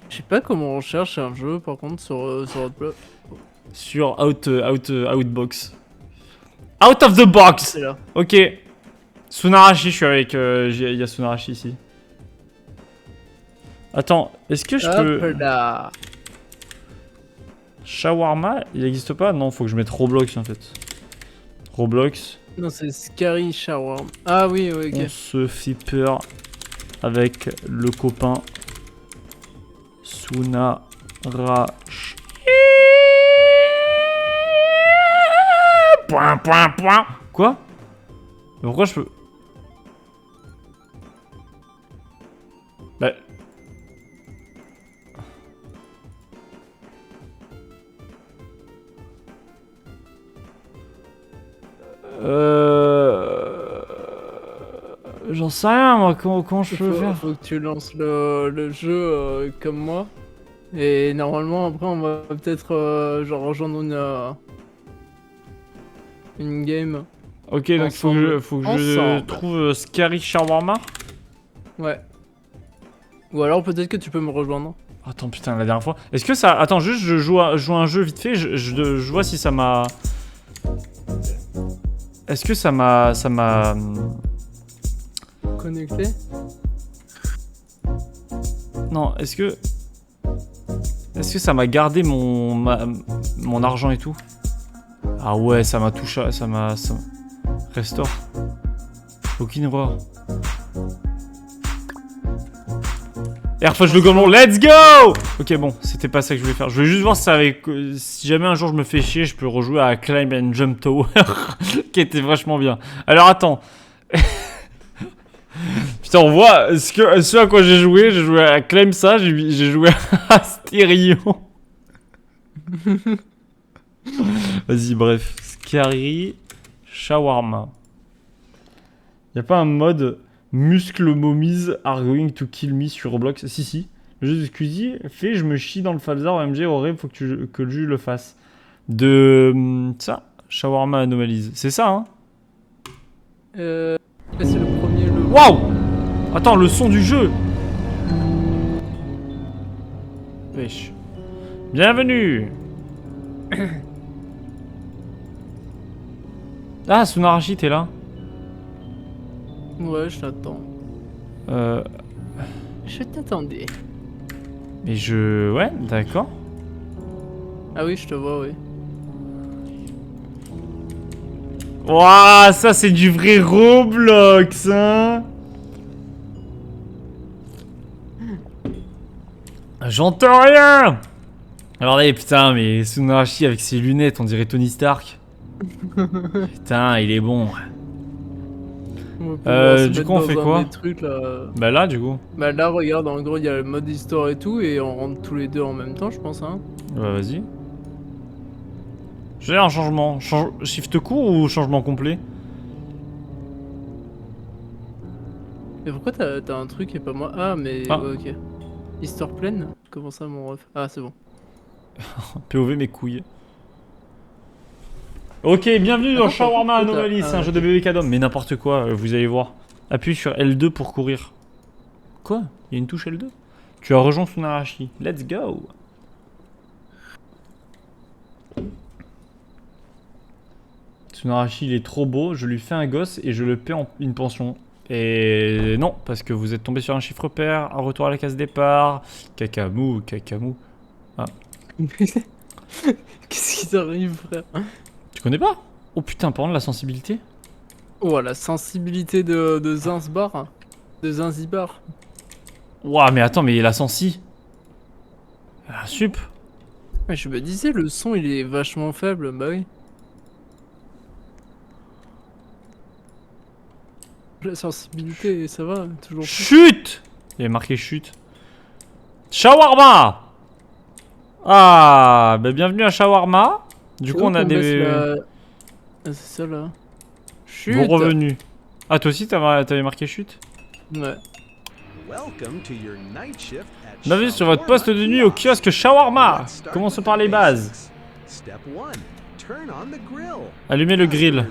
Je sais pas comment on cherche un jeu par contre sur votre blog. Sur Outbox. Out of the box. C'est là. Ok. Sunarashi, je suis avec... Il y a Sunarashi ici. Attends, est-ce que je peux... Hop là. Shawarma, il existe pas? Non, faut que je mette Roblox en fait. Roblox. Non, c'est Scary Shawarma. Ah oui, oui, ok. On se fait peur avec le copain Sunarashi. Point, point, point. Quoi? Mais pourquoi je peux... Bah... J'en sais rien moi, comment je peux faire? Faut que tu lances le jeu comme moi. Et normalement, après, on va peut-être genre rejoindre une game. Ok, donc faut que je trouve Scary Shawarma. Ouais. Ou alors peut-être que tu peux me rejoindre. Attends, putain, la dernière fois. Est-ce que ça... Attends, juste, je joue à un jeu vite fait, je vois si ça m'a... Est-ce que ça m'a... Connecté. Non, est-ce que ça m'a gardé mon argent et tout? Ah ouais, ça m'a touché, ça m'a... Restore. Aucune erreur. Airfudge le gommon, let's go! Ok, bon, c'était pas ça que je voulais faire. Je voulais juste voir si ça avait... Si jamais un jour je me fais chier, je peux rejouer à Climb and Jump Tower, qui était vachement bien. Alors attends. Putain, on voit ce à quoi j'ai joué à Climb ça, j'ai joué à Stereo. Vas-y, bref. Scary Shawarma. Y'a pas un mode muscle momies are going to kill me sur Roblox? Si. Le jeu de Squeezie fait je me chie dans le falzar OMG horrible, faut que le juge le fasse. Ça, Shawarma Anomalies. C'est ça, hein? C'est le premier. Waouh! Attends, le son du jeu! Wesh. Bienvenue! Ah, Sunarashi, t'es là? Ouais, je t'attends. Je t'attendais. Mais ouais, d'accord. Ah oui, je te vois, oui. Waouh, ça c'est du vrai Roblox, hein? J'entends rien! Alors là, putain, mais Sunarashi avec ses lunettes, on dirait Tony Stark. Putain, il est bon. Du coup, on fait quoi? Bah là, du coup. Bah là, regarde, en gros, il y a le mode histoire et tout, et on rentre tous les deux en même temps, je pense, hein. Bah vas-y. J'ai un changement. Shift court ou changement complet? Mais pourquoi t'as un truc et pas moi? Ah, mais Ah. ouais, ok. Histoire pleine? Comment ça, mon ref? Ah, c'est bon. POV mes couilles. Ok, bienvenue dans Shawarma Anomaly, c'est un jeu de bébé cadom. Mais n'importe quoi, vous allez voir. Appuie sur L2 pour courir. Quoi? Il y a une touche L2? Tu as rejoint Sunarashi. Let's go! Sunarashi, il est trop beau, je lui fais un gosse et je le paie en une pension. Et non, parce que vous êtes tombé sur un chiffre pair, un retour à la case départ. Kakamou. Ah. Qu'est-ce qui t'arrive, frère? Tu connais pas? Oh putain, par contre, la sensibilité. Oh, la sensibilité de Zanzibar. De Zanzibar. Ouah, mais attends, mais la sensi. Ah, sup. Ouais, je me disais, le son il est vachement faible, bah oui. La sensibilité, ça va, toujours. Chut! Il y avait marqué chute. Shawarma! Ah, bah bienvenue à Shawarma. Du coup, on a des... Ah, c'est ça là. Chute! Bon revenu. Ah, toi aussi, t'avais marqué chute? Ouais. Bienvenue sur votre poste de nuit au kiosque Shawarma. Commençons par les bases. Allumez le grill.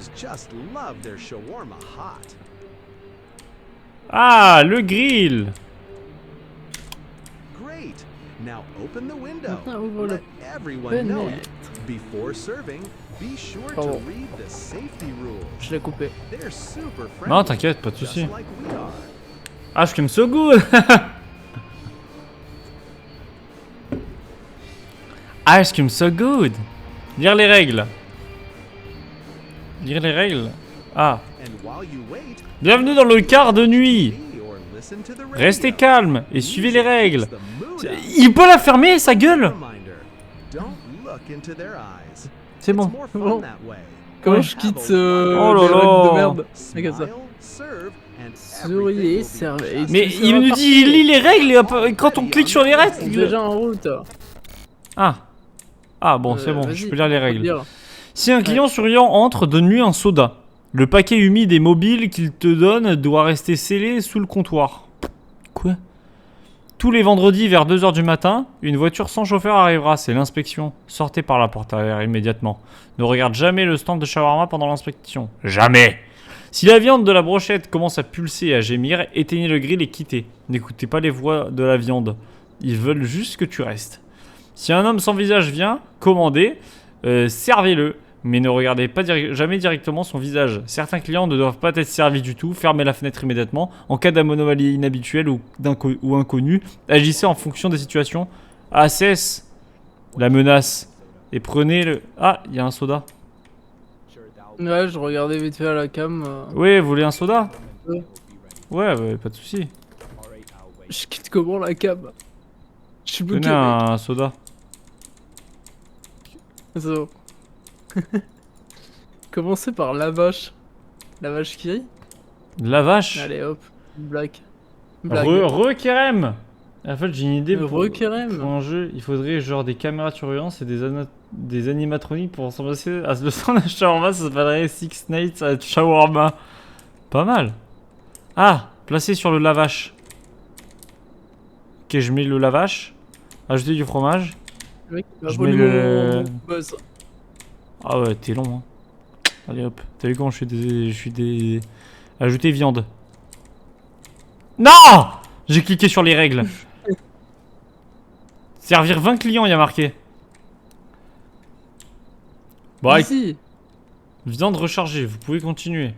Now open the window. Maintenant, ouvre la Let everyone know fenêtre. Before serving, be sure to Pardon. read the safety rules. Je l'ai coupé. They're super friendly. Non, t'inquiète, pas de just soucis. like we are. Ice cream so good. Ice cream so good. Lire les règles. Lire les règles. Ah. And while you wait, Bienvenue dans le quart de nuit. see or listen to the radio. Restez calme et suivez les règles. Keeps the mood up. Il peut la fermer, sa gueule. Reminder, don't look into their eyes. C'est bon. It's more fun Bon. that way. Comment Have je quitte a ce Oh là les règles là. de merde? C'est comme ça. Smile, serve, and Souriez, everything will be servez. just Mais Ça il va nous dit il lit les règles et hop, et quand on clique sur les C'est règles. déjà en route. Ah. Ah bon, c'est bon, Vas-y, je peux lire les faut règles. dire. Si un client surveillant entre, donne-lui un soda. Le paquet humide et mobile qu'il te donne doit rester scellé sous le comptoir. Quoi? Tous les vendredis vers 2h du matin, une voiture sans chauffeur arrivera, c'est l'inspection. Sortez par la porte arrière immédiatement. Ne regarde jamais le stand de shawarma pendant l'inspection. Jamais! Si la viande de la brochette commence à pulser et à gémir, éteignez le grill et quittez. N'écoutez pas les voix de la viande. Ils veulent juste que tu restes. Si un homme sans visage vient, commandez, servez-le, mais ne regardez pas jamais directement son visage. Certains clients ne doivent pas être servis du tout, fermez la fenêtre immédiatement. En cas d'anomalie inhabituelle ou inconnue, agissez en fonction des situations. Assess la menace et prenez le... Ah, il y a un soda. Ouais, je regardais vite fait à la cam. Oui, vous voulez un soda? Ouais. Ouais, pas de souci. Je quitte comment la cam? Je suis bloqué. Tenez un soda. mec. C'est bon. Commencer par la vache. La vache qui rit. La vache. Allez hop. Black. Blague. Kerem. En fait, j'ai une idée pour Kerem. un jeu. Il faudrait genre des caméras de surveillance et des animatroniques pour s'embrasser. À le stand de shawarma, ça s'appellerait Six Nights at Shawarma. Pas mal. Ah, placé sur le lavache. Ok, je mets le lavache. Ajouter du fromage. Le mec, il va Je voler mets le- mon buzz. Ah ouais, t'es long, hein. Allez hop. T'as vu comment je suis des... Ajouter viande. Non! J'ai cliqué sur les règles. Servir 20 clients, il y a marqué. Bon, allez, Ici. viande rechargée, vous pouvez continuer.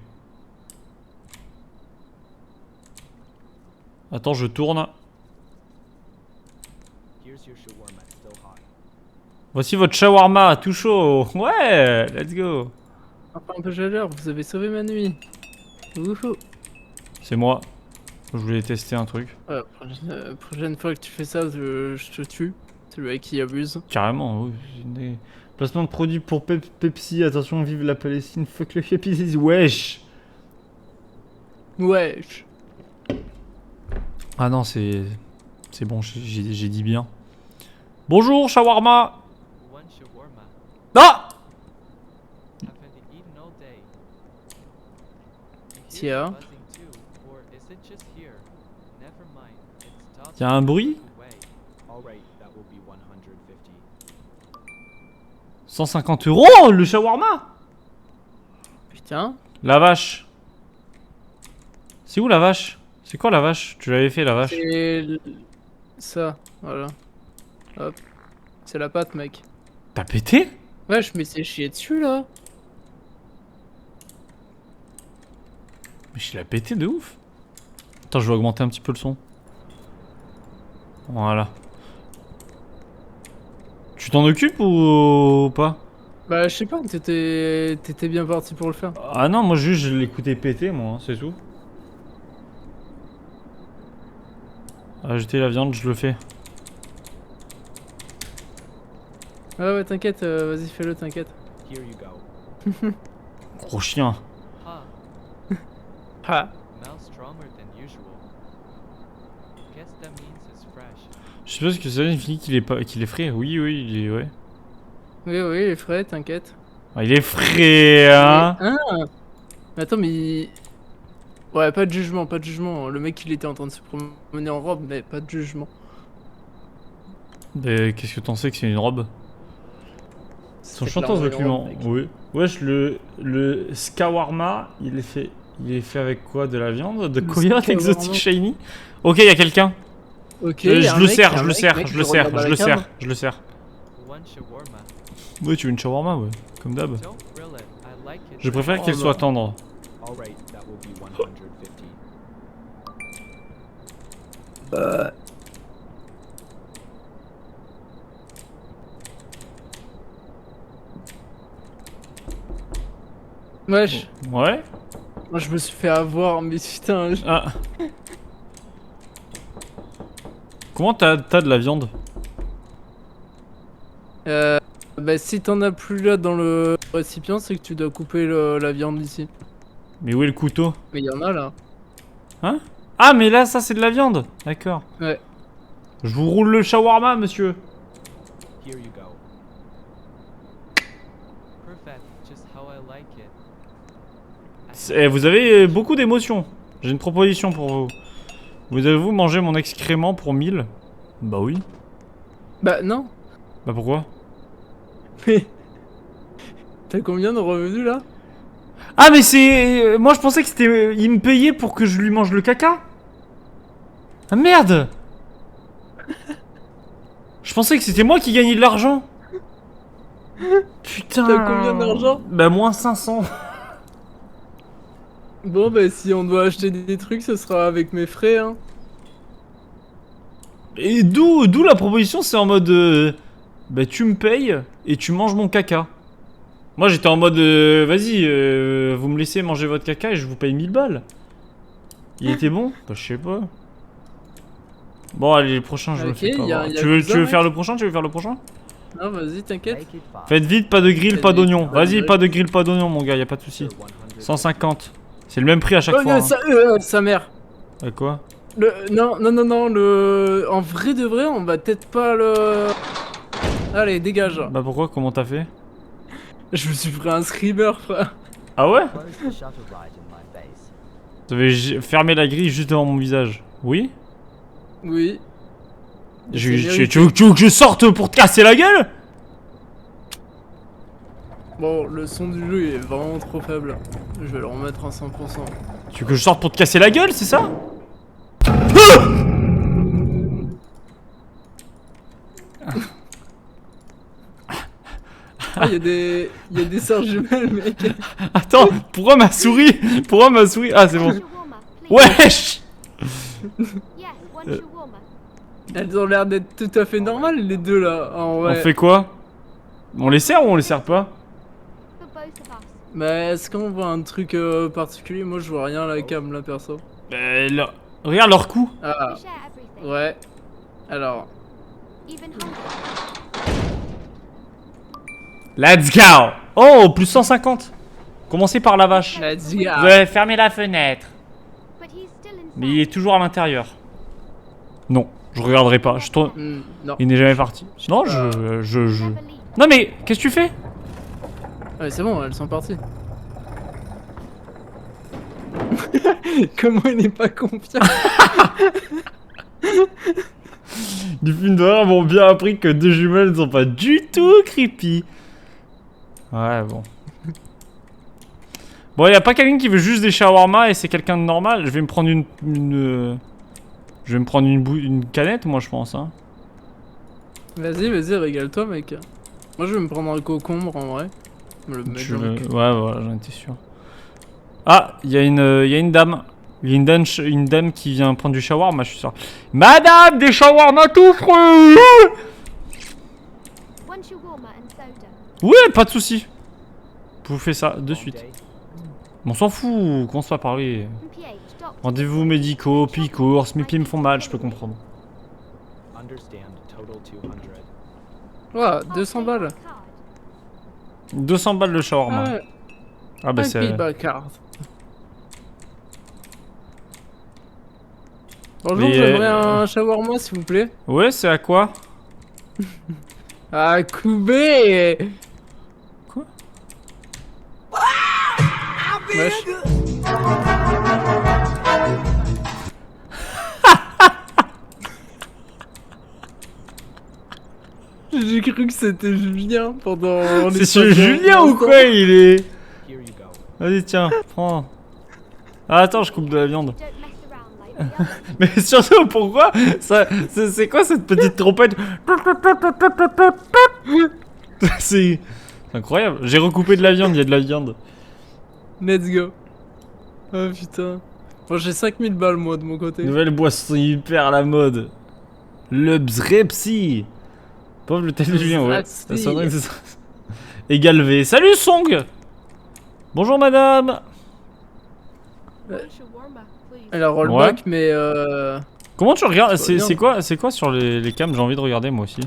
Attends, je tourne. Voici votre shawarma, tout chaud. Ouais, let's go. Enfin, un peu chaleur, vous avez sauvé ma nuit. Wouhou. C'est moi. Je voulais tester un truc. Ouais, prochaine fois que tu fais ça, je te tue. C'est le mec qui abuse. Carrément, oui. Placement de produits pour Pepsi. Attention, vive la Palestine. Fuck le Pepsi. Wesh. Wesh. Ah non, c'est bon, j'ai dit bien. Bonjour, shawarma. One shawarma. Ah! Haven't eaten all day. I hear Tiens. you buzzing too, or is it just here? Never mind. It's tough Y'a un bruit? away. Alright, that will be 150. 150 € le shawarma. Putain. La vache. C'est où la vache? C'est quoi la vache? Tu l'avais fait la vache? C'est ça, voilà. Hop. C'est la pâte, mec. T'as pété? Wesh, mais c'est chier dessus là. Mais je l'ai pété de ouf. Attends, je vais augmenter un petit peu le son. Voilà. Tu t'en occupes ou pas? Bah, je sais pas, t'étais bien parti pour le faire. Ah non, moi juste je l'écoutais péter, moi, hein, c'est tout. Ajouter la viande, je le fais. Ouais, t'inquiète, vas-y, fais-le, t'inquiète. Here you go. Gros chien. Ah, Ah. smells stronger than usual. Guess that means it's fresh. Je sais pas ce que ça signifie qu'il est frais. Oui, il est, ouais. Oui, oui, les frais, t'inquiète. Ah, il est frais, hein. Ah. Mais attends, mais... Ouais, pas de jugement, pas de jugement. Le mec, il était en train de se promener en robe, mais pas de jugement. Qu'est-ce que t'en sais que c'est une robe? Son C'est chanteur clairement une document. robe, mec. Oui. Wesh, le skawarma, il est fait avec quoi? De la viande? De Le coyote skawarma. exotique shiny? Ok, il y a quelqu'un. Ok, Je y a un le mec, sers, y a un je le mec, sers, mec, je le regarde sers, dans je la le cam. sers, je le sers. One shawarma. Ouais, tu veux une shawarma, ouais, comme d'hab. Don't grill it. I like it. Je préfère Oh, qu'elle bah. soit tendre. All right, that will be 150. Wesh, Ouais. moi je me suis fait avoir, mais putain. Ah. Comment t'as de la viande? Bah si t'en as plus là dans le récipient, c'est que tu dois couper la viande ici. Mais où est le couteau? Mais y en a là. Hein? Ah, mais là, ça, c'est de la viande. D'accord. Ouais. Je vous roule le shawarma, monsieur. Here you go. Perfect. Just how I like it. Vous avez beaucoup d'émotions. J'ai une proposition pour vous. Vous avez-vous mangé mon excrément pour 1000? Bah oui. Bah non. Bah pourquoi? Mais t'as combien de revenus là? Ah, mais c'est... Moi, je pensais que c'était... Il me payait pour que je lui mange le caca. Ah, merde. Je pensais que c'était moi qui gagnais de l'argent. Putain. T'as combien d'argent? Bah moins 500. Bon bah si on doit acheter des trucs, ce sera avec mes frais hein. Et d'où la proposition, c'est en mode... bah tu me payes et tu manges mon caca. Moi j'étais en mode... vas-y, vous me laissez manger votre caca et je vous paye 1000 balles. Il était bon? Bah je sais pas. Bon allez, le prochain je le Ok, fais pas. y a- voir. y a Tu veux plusieurs, faire mec. le prochain? Tu veux faire le prochain? Non vas-y t'inquiète. Make it fast. Faites vite, pas de grill, pas Faites vite, d'oignon. pas de Vas-y, grill. pas de grill, pas d'oignon mon gars, y a pas de souci. 150. C'est le même prix à chaque Oh, fois. sa mère. Hein. Quoi? Non, en vrai de vrai, on va peut-être pas le... Allez, dégage. Bah pourquoi? Comment t'as fait? Je me suis pris un screamer, frère. Ah ouais? Close the shutter right in my face. T'avais fermé la grille juste devant mon visage. Oui? Oui. Tu C'est veux que je sorte pour te casser la gueule? Bon, le son du jeu il est vraiment trop faible. Je vais le remettre à 100%. Tu veux que je sorte pour te casser la gueule, c'est ça? Ah, y'a des sœurs jumelles, mec. Attends, pourquoi ma souris? Pourquoi ma souris? Ah, c'est bon. Shawarma, please. Wesh! Yes, one shawarma. Elles ont l'air d'être tout à fait normales, les deux là. En vrai. On fait quoi? On les sert ou on les sert pas? For both of us. Mais est-ce qu'on voit un truc particulier? Moi, je vois rien à la cam là, perso. Regarde leur cou. Ah, We share everything. ouais. Alors. Even hunger. Let's go! Oh, plus 150. Commencez par la vache. Let's go. Vous avez fermé la fenêtre. But he's still inside. Mais il est toujours à l'intérieur. Non, je regarderai pas. Je tourne. Non. Il n'est jamais parti. Non, Never leave. Non mais, qu'est-ce que tu fais? Ouais, c'est bon, elles sont parties. Comment il n'est pas confiant? Les films d'horreur m'ont bien appris que deux jumelles ne sont pas du tout creepy. Ouais, bon. Bon, y a pas quelqu'un qui veut juste des shawarma et c'est quelqu'un de normal. Je vais me prendre je vais me prendre une canette, moi, je pense. Hein. Vas-y, régale-toi, mec. Moi, je vais me prendre un concombre en vrai. Me le mettre dans le cul. Ouais, voilà, j'en étais sûr. Ah, y a une dame. Il y a une dame qui vient prendre du shawarma, je suis sûr. Madame, des shawarma tout frais! One shawarma and soda. Ouais, pas de souci. Vous faites ça de suite. On s'en fout, qu'on se soit parler. PH, doctor. Rendez-vous médicaux, puis courses, mes pieds me font mal, je peux comprendre. Understand. Total 200. Ouais, I'll 200 pay balles. by card. 200 balles le shawarma. Ah ouais, Ah bah un c'est... payback card. Bonjour, Mais, j'aimerais un shawarma s'il vous plaît. Ouais, c'est à quoi? Ah, Koubé! Quoi? Wesh. J'ai cru que c'était Julien pendant les C'est sur 5 Julien ou instants. quoi il est? Here you go. Vas-y tiens, prends. Ah attends, je coupe de la viande. Don't mess around like Mais surtout, pourquoi ça, c'est quoi cette petite trompette? C'est incroyable. J'ai recoupé de la viande, il y a de la viande. Let's go. Oh putain. Bon, j'ai 5000 balles moi de mon côté. Nouvelle boisson hyper à la mode. Le Bzrepsi. Pauvre le tel de Julien, ouais. Bzrepsi. Ça sonnerait que c'est ça. Égal V. Salut Song. Bonjour madame. Elle a rollback, mais Comment tu regardes? Ça va bien. C'est quoi sur les cams? J'ai envie de regarder moi aussi.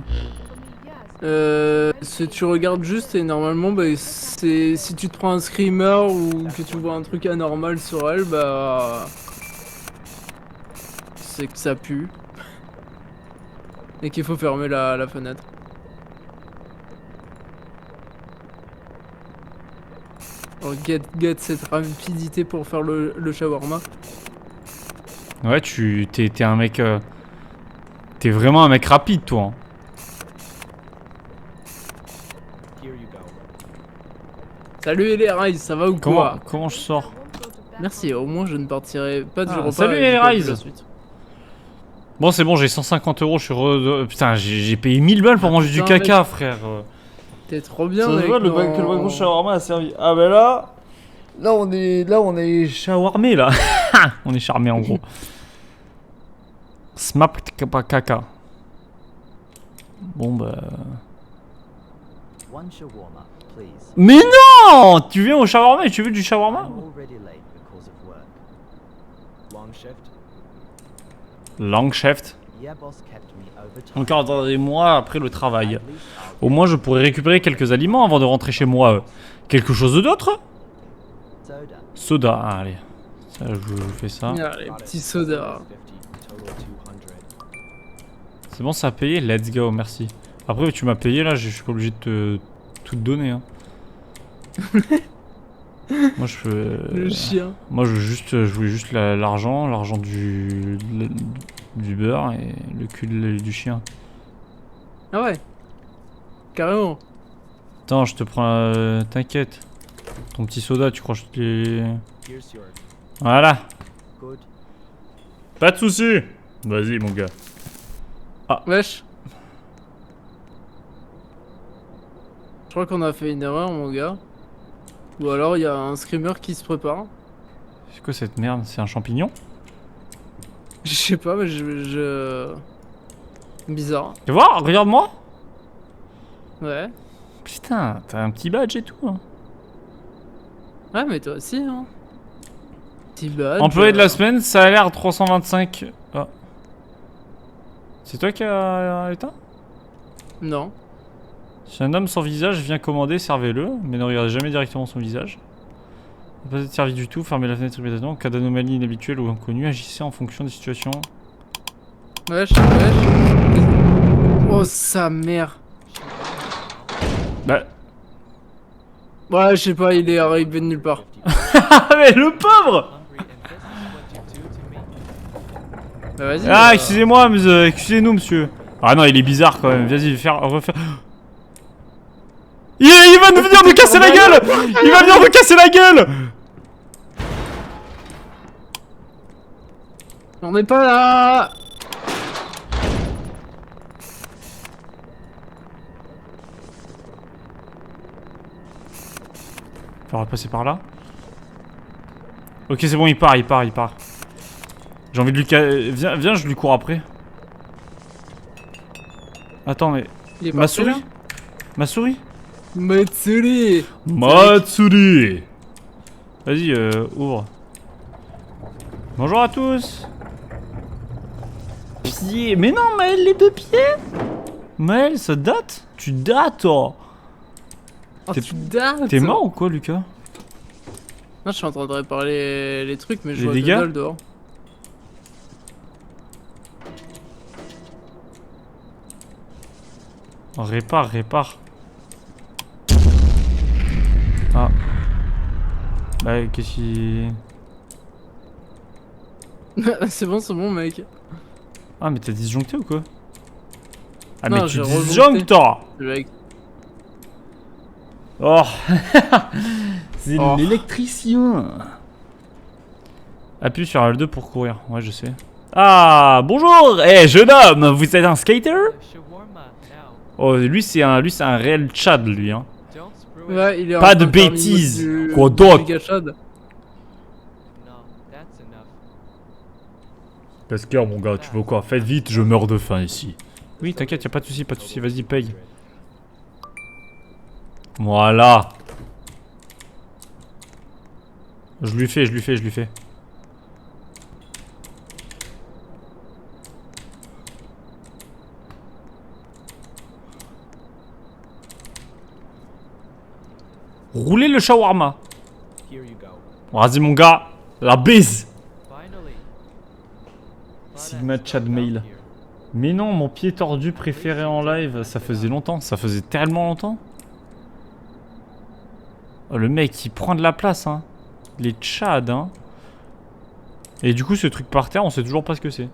si tu regardes juste et normalement bah, c'est si tu te prends un screamer ou que tu vois un truc anormal sur elle bah c'est que ça pue et qu'il faut fermer la fenêtre. Alors get cette rapidité pour faire le shawarma. Ouais, t'es un mec. T'es vraiment un mec rapide, toi. Hein. Here you go. Salut les Rise, ça va ou quoi? Comment je sors? Merci, au moins je ne partirai pas du Ah, repas. salut et les j'ai pas vu Rise. la suite. Bon, c'est bon, j'ai 150 €, je suis Putain, j'ai payé 1000 balles pour manger du putain, caca, mec. frère. T'es trop bien Ça se mec. voit, le non. wagon shawarma a servi. Ah bah là on est shawarmé là. On est charmé en gros. Smap caca. Bon bah. One shawarma, please. Mais non! Tu viens au shawarma et tu veux du shawarma? I'm already late because of work. Long shift. Long shift. Yeah, boss kept me overtime. Encore attendez-moi après le travail. At least I'll Au moins je pourrais récupérer quelques aliments avant de rentrer chez moi. Quelque chose d'autre? soda. Soda, ah, allez. Ça, je vous fais ça. Ah, les Got it. petits sodas. 50, total 200. C'est bon, ça a payé? Let's go, merci. Après, tu m'as payé là, je suis pas obligé de te tout te donner. Hein. Moi, je fais. Le chien. Moi, je voulais juste l'argent du beurre et le cul du chien. Ah ouais. Carrément. Attends, je te prends. T'inquiète. Ton petit soda, tu crois que je te l'ai. Here's your. Voilà. Good. Pas de soucis. Vas-y, mon gars. Wesh. Je crois qu'on a fait une erreur mon gars. Ou alors il y a un screamer qui se prépare. C'est quoi cette merde? C'est un champignon? Je sais pas mais Bizarre. Tu vois? Regarde-moi. Ouais. Putain, t'as un petit badge et tout. Hein. Ouais mais toi aussi hein. Petit badge. Employé de la semaine, ça a l'air 325. Ah. C'est toi qui as éteint? Non. Si un homme sans visage vient commander, servez-le, mais ne regardez jamais directement son visage. Ne pas être servi du tout, fermez la fenêtre immédiatement. En cas d'anomalie inhabituelle ou inconnue, agissez en fonction des situations. Wesh. Oh sa mère. Bah. Ouais je sais pas il est arrivé de nulle part. Ah mais le pauvre! Hungry, and this is what you do to me. Bah vas-y. Ah excusez-moi, excusez-nous monsieur. Ah non il est bizarre quand même, vas-y refaire. Il va venir nous casser la gueule! Il va venir nous casser la gueule! On n'est pas là. On va passer par là. Ok c'est bon il part. J'ai envie de lui viens je lui cours après. Attends mais... Il est Ma parti, souris? là Ma souris? Matsuri. Matsuri. Vas-y ouvre. Bonjour à tous. Pieds. Mais non Maël les deux pieds. Maël ça date? Tu dates oh. Oh, T'es- tu dates. T'es mort ou quoi Lucas? Non, je suis en train de réparer les trucs, mais je Les vois dégâts Donald dehors. Répare. Ah. Bah qu'est-ce qui... c'est bon, mec. Ah mais t'as disjoncté ou quoi? Ah Non, mais j'ai tu rejoncté. disjonctes toi. Mec. Oh. C'est Oh. l'électricien. Appuie sur L2 pour courir. Ouais, je sais. Ah, bonjour. Eh, jeune homme, vous êtes un skater? Shawarma now. Oh, lui c'est un réel Tchad, lui. Hein. Don't screw it. Ouais, il est Pas en de train faire bêtises. l'image du- Quoi du d'autre? méga Chad. No, that's enough. Casqueur, mon gars, tu veux quoi? Faites vite, je meurs de faim ici. Oui, t'inquiète, y'a pas de soucis, vas-y, paye. Voilà. Je lui fais. Roulez le shawarma. Here you go. Vas-y, mon gars, la bise. Finally. Sigma Chad Mail. Mais non, mon pied tordu préféré en live, ça faisait longtemps, ça faisait tellement longtemps. Oh, le mec, il prend de la place, hein. Les Tchad, hein. Et du coup, ce truc par terre, on sait toujours pas ce que c'est.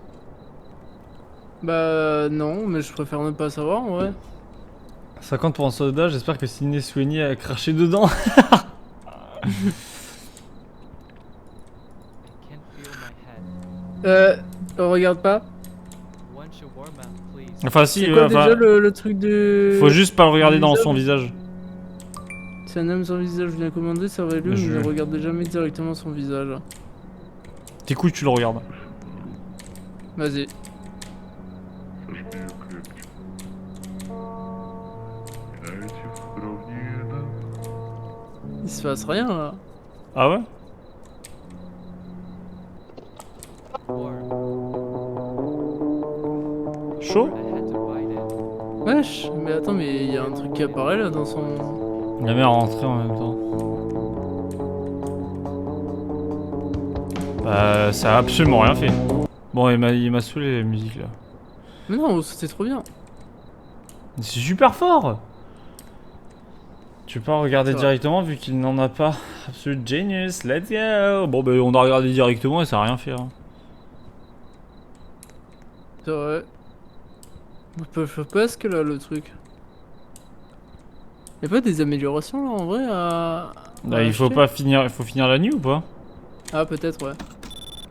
Bah non, mais je préfère ne pas savoir, ouais. 50 pour un soda, j'espère que Sidney Sweeney a craché dedans. I can't feel my head. Regarde pas. One shawarma, please. Enfin, si, C'est quoi enfin, déjà le truc de... faut juste pas le regarder dans visage son visage. Si un homme sans visage vient commander, servez-le, mais Je- ne regardez jamais directement son visage. Tes couilles, tu le regardes. Vas-y. Il se passe rien là. Ah ouais? Warm. Chaud? I had to bite it. Wesh, mais attends, mais il y a un truc qui apparaît là dans son... La mère est rentrée en même temps. Bah, ça a absolument rien fait. Bon, il m'a saoulé la musique là. Mais non, c'était trop bien. C'est super fort! Tu peux pas regarder Ça va. directement vu qu'il n'en a pas. Absolute genius, let's go! Bon, bah, on a regardé directement et ça a rien fait. Hein. C'est vrai. On peut faire presque là le truc. Y'a pas des améliorations là en vrai à... Bah, à il faut acheter pas finir, il faut finir la nuit ou pas? Ah peut-être ouais.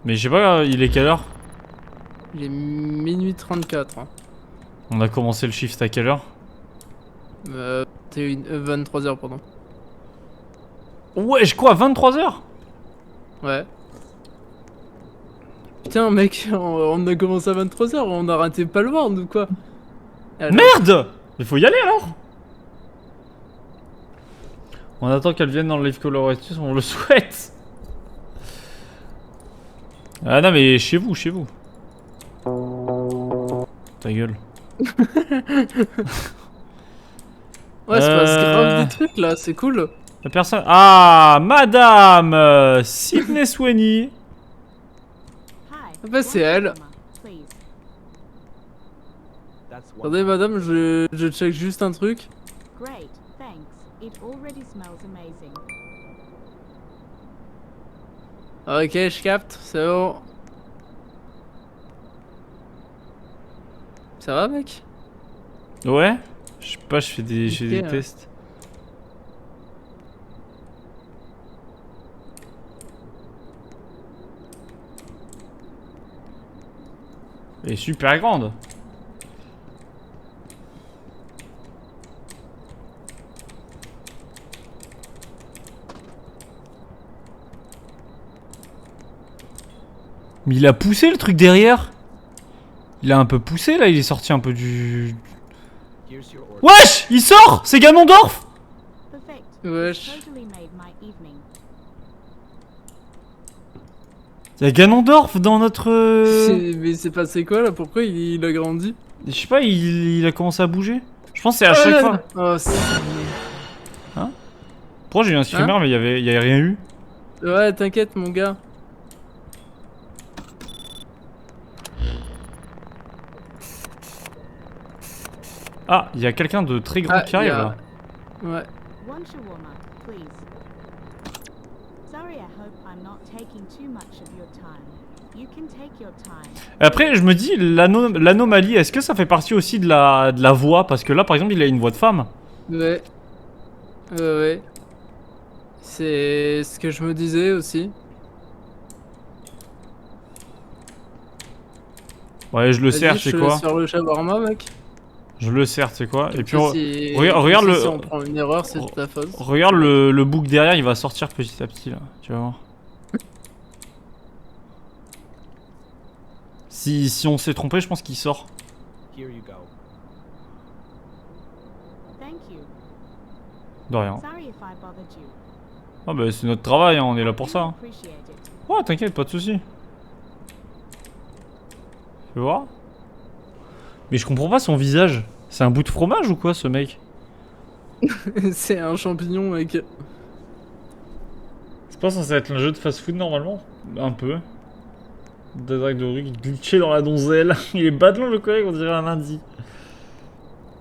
Mais je sais pas, il est quelle heure? Il est minuit 34. Hein. On a commencé le shift à quelle heure? 23h pardon. Wesh, quoi, 23h? Ouais. Putain mec, on a commencé à 23h, on a raté Palworld ou quoi? Alors, Merde! Il faut y aller alors! On attend qu'elle vienne dans le live coloratus, on le souhaite! Ah non mais chez vous. Ta gueule. Ouais, c'est passe grave des trucs là, c'est cool. La personne... Ah, Madame Sidney Sweeney. Hi. Bah, c'est elle. shawarma, please. That's one. Attendez madame, je check juste un truc. Great, thanks. It already smells amazing. Ok, je capte, c'est bon. Ça va mec? Ouais? Je sais pas, je fais des Ok, tests. Elle est super grande. Mais il a poussé le truc derrière. Il a un peu poussé là, il est sorti un peu du... Here's your order. Wesh! Il sort! C'est Ganondorf! Perfect. Wesh. Totally made my evening. Y'a Ganondorf dans notre... Mais c'est passé quoi là? Pourquoi il a grandi? Je sais pas, il a commencé à bouger. Je pense que c'est à chaque fois. Oh, Pourquoi j'ai eu un screamer mais il y avait rien eu? ouais, t'inquiète mon gars. Ah, il y a quelqu'un de très grand Ah, qui arrive y a- là. Ouais. One shawarma, please. Sorry, I hope I'm not taking too much of your time. You can take your time. Après, je me dis, l'anomalie, est-ce que ça fait partie aussi de la voix? Parce que là, par exemple, il a une voix de femme. Ouais. Ouais. C'est ce que je me disais aussi. Ouais, je le sers, Vas-y, tu sais je te quoi. laisse faire le shawarma, mec. Je le sers, tu sais quoi. Et puis, Si- regarde le- Si on prend une erreur, c'est de ta faute. regarde le bouc derrière, il va sortir petit à petit là. Tu vas voir. Si on s'est trompé, je pense qu'il sort. Here you go. Thank you. De rien. Sorry if I bothered you. Ah bah c'est notre travail, hein, on est là pour ça. hein. Appreciate it. Ouais, t'inquiète, pas de soucis. Tu veux voir? Mais je comprends pas son visage. C'est un bout de fromage ou quoi ce mec? C'est un champignon, mec. C'est pas censé être un jeu de fast-food normalement? Un peu. Des drags de rue glitché dans la donzelle. Il est badlant le collègue, on dirait un lundi.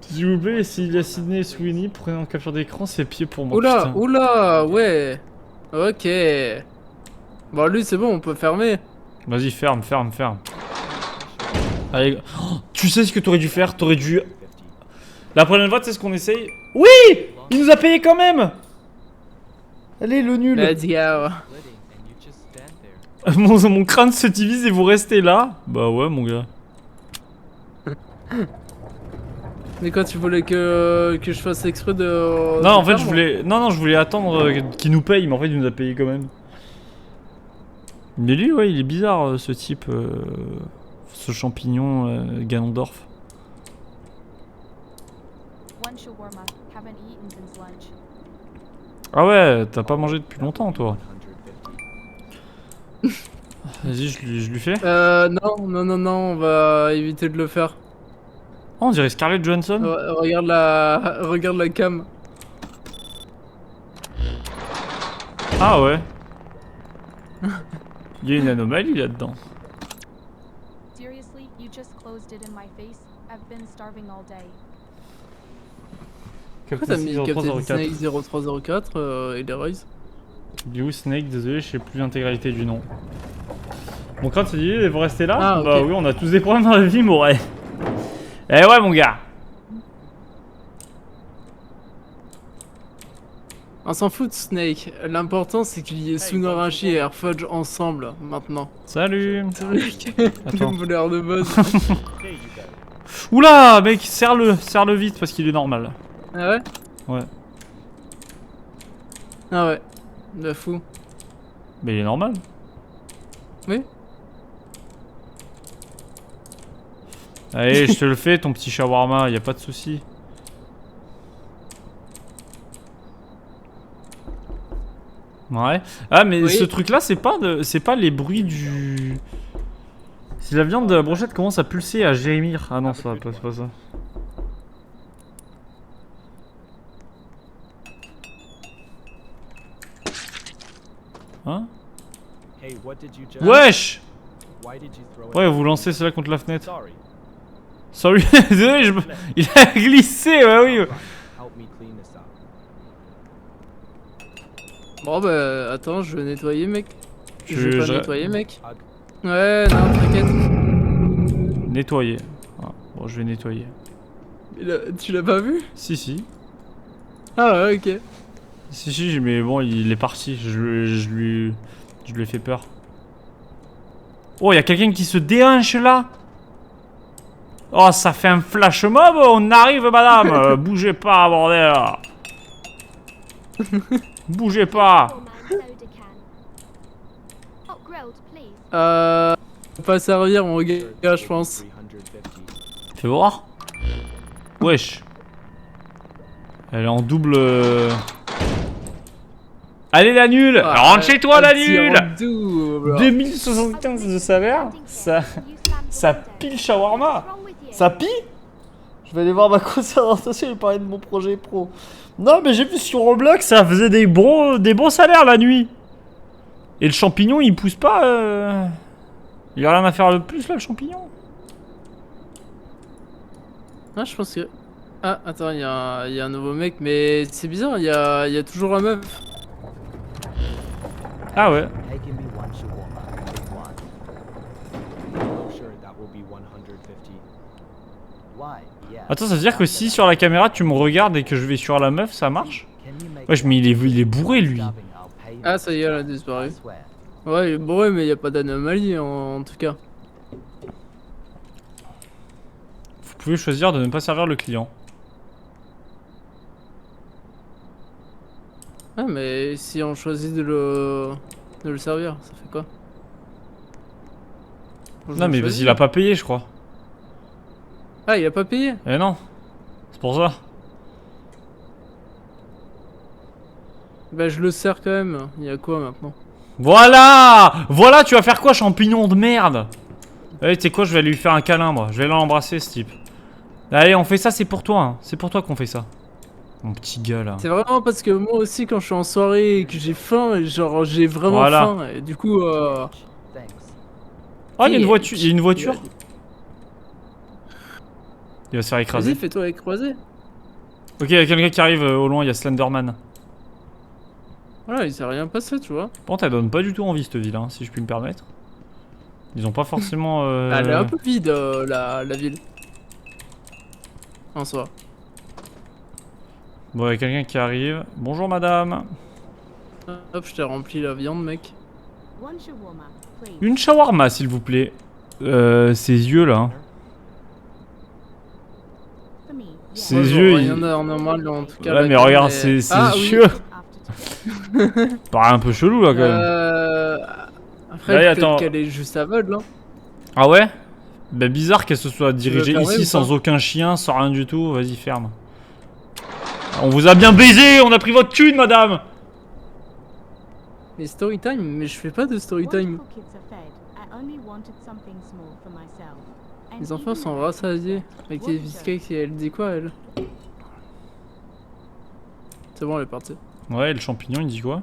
S'il vous plaît, s'il y a Sydney et Sweeney, prenez en capture d'écran ses pieds pour moi. Oula, putain. oula, ouais. Ok. Bon, lui, c'est bon, on peut fermer. Vas-y, ferme. Allez. Oh, tu sais ce que t'aurais dû faire? T'aurais dû. 50. La prochaine fois, c'est ce qu'on essaye. Oui! Il nous a payé quand même! Allez, le nul! Let's go. Splitting and you just stand there. Mon crâne se divise et vous restez là? Bah ouais, mon gars. Mais quoi, tu voulais que je fasse exprès de. Non, en de fait, faire, je moi voulais. Non, je voulais attendre qu'il nous paye, mais en fait, il nous a payé quand même. Mais lui, ouais, il est bizarre, ce type. Ce champignon Ganondorf. One shawarma. Haven't eaten since lunch. Ah ouais, t'as pas mangé depuis longtemps, toi. 150. Vas-y, je lui fais. Non, on va éviter de le faire. Oh, on dirait Scarlett Johansson. Regarde la cam. Ah ouais. Il y a une anomalie là-dedans. Seriously, you just closed it in my face. I've been starving all day. Pourquoi t'as mis Captain Snake 0304 et les Royce? Du Snake, désolé, je sais plus l'intégralité du nom. Mon crâne se dit, vous restez là? Ah, ok. Bah oui, on a tous des problèmes dans la vie, Moret. Eh ouais, mon gars. On s'en fout de Snake. L'important c'est qu'il y ait Tsunorashi et Airfudge ensemble maintenant. Salut. C'est vrai que Attends. le voleur de buzz. There you go. Oula, mec, serre-le vite parce qu'il est normal. Ah ouais? Ouais. Ah ouais. De fou. Mais il est normal. Oui? Allez, je te le fais, ton petit shawarma, y a pas de souci. Ouais. Ah, mais Oui. ce truc-là, c'est pas les bruits du. Si la viande de la brochette commence à pulser, à gémir. Ah non, ça, c'est pas ça. Hein? Hey, what did you just? Wesh! Why did you throw it? Ouais, vous lancez cela contre la fenêtre. Sorry. Salut, désolé, il a glissé, ouais, oui. Help me clean this up. Bon bah attends, je vais nettoyer mec. Je vais pas je- nettoyer mec. Hug. Ouais, non, t'inquiète. Nettoyer. Ah, bon, je vais nettoyer. Tu l'as pas vu? Si. Ah ouais, ok. Si, mais bon, il est parti. Je lui ai fait peur. Oh, il y a quelqu'un qui se déhanche là. Oh, ça fait un flash mob. On arrive, madame. Bougez pas, bordel. Bougez pas. Poor man soda can. Hot grilled, please. Faut pas servir mon gars, je pense. 350. Fais voir. Wesh. Elle est en double. Allez, la nulle. Rentre chez toi, la nulle. 2075 de salaire. Ça pile shawarma. Ça pille? Je vais aller voir ma concertation et parler de mon projet pro. Non, mais j'ai vu sur Roblox, ça faisait des bons salaires la nuit. Et le champignon, il pousse pas. Il a rien à faire de plus là, le champignon. Ah, je pense que. Ah, attends, il y a un nouveau mec, mais c'est bizarre, il y a toujours un meuf. Ah ouais. Taking me one shawarma. Big one. Oh, sure, that will be 150. Why? Yeah. Attends, ça veut dire que si sur la caméra tu me regardes et que je vais sur la meuf, ça marche? Wesh, mais il est bourré lui. Ah, ça y est, elle a disparu. I swear. Ouais, il est bourré, mais il y a pas d'anomalie en tout cas. pouvez choisir de ne pas servir le client. Ah, mais si on choisit de le servir, ça fait quoi? Faut que je Non le mais choisisse. vas-y, il a pas payé je crois. Ah, il a pas payé? Eh non. C'est pour ça. Bah, je le sers quand même. Il y a quoi maintenant? Voilà. Voilà, tu vas faire quoi, champignon de merde? Allez, tu sais quoi, je vais lui faire un câlin moi. Je vais l'embrasser ce type. Allez, on fait ça, c'est pour toi. Hein. C'est pour toi qu'on fait ça. Mon petit gars là. C'est vraiment parce que moi aussi, quand je suis en soirée et que j'ai faim, et genre j'ai vraiment Voilà. faim, et du coup. Thanks. Oh, il y a une Et- voiture. Il y a une voiture. Il va se faire écraser. Vas-y, fais-toi écraser. Ok, il y a quelqu'un qui arrive au loin, il y a Slenderman. Voilà, il s'est rien passé, tu vois. Bon, ça donne pas du tout envie cette ville, hein, si je puis me permettre. Ils ont pas forcément. Elle est un peu vide, la ville. En soi. Bon, il y a quelqu'un qui arrive. Bonjour madame. Hop, je t'ai rempli la viande, mec. One shawarma, please. Une shawarma, s'il vous plaît. Ses yeux là. For me, yeah. Ses Ouais, yeux, il y il- en a en normal, en tout cas. Ouais, la mais viande regarde, est- ses Ah, oui. yeux. After tea. Paraît un peu chelou là quand même. Après, Allez, peut-être attends. qu'elle est juste aveugle, hein. Ah ouais? Bah, bizarre qu'elle se soit dirigée fermer ici ou sans pas aucun chien, sans rien du tout. Vas-y, ferme. On vous a bien baisé, on a pris votre thune, madame! Mais story time, mais je fais pas de story time. Wonderful kids are fed. I only wanted something small for myself. And Les enfants even sont though I rassasiés. Avec les What? biscuits, elle dit quoi, elle? C'est bon, elle est partie. Ouais, et le champignon, il dit quoi?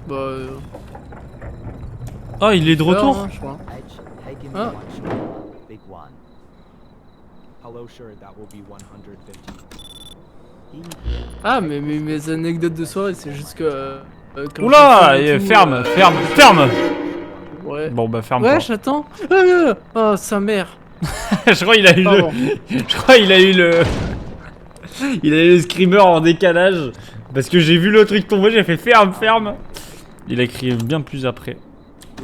Bah, Ah, il est de retour? hein, je crois. Edge, take him Ah. one shawarma, big one. Hello, sir. That will be 150. Ah, mais mes anecdotes de soirée, c'est juste que. Quand Oula! j'ai faim et tout, Ferme, ferme, ferme! Ouais. Bon, bah, ferme. Ouais, j'attends. Oh, sa mère. Je crois qu'il a eu Pardon. Je crois qu'il a eu le. Il a eu le screamer en décalage. Parce que j'ai vu le truc tomber, j'ai fait ferme, ferme. Il a crié bien plus après.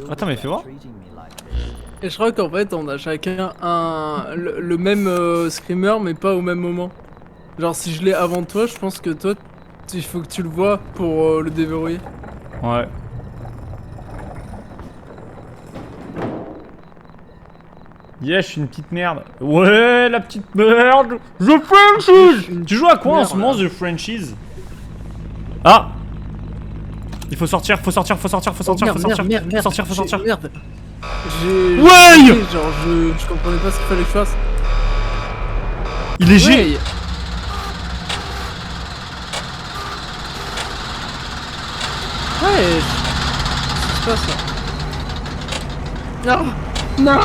Attends, mais fais voir. Treating me like this. Et je crois qu'en fait, on a chacun le même screamer, mais pas au même moment. Genre, si je l'ai avant toi, je pense que toi, il faut que tu le vois pour le déverrouiller. Ouais. Yeah, je suis une petite merde. Ouais, la petite merde. The Frenchies. Tu joues à quoi en ce moment, The Frenchies? Ah. Il faut sortir, faut sortir, faut sortir, faut sortir, faut sortir, faut sortir, faut sortir. Merde. Ouais. Genre, je comprenais pas ce qu'il fallait que je fasse. Il est G. Ouais. Ouais. Qu'est-ce qui se passe là? Non. Non.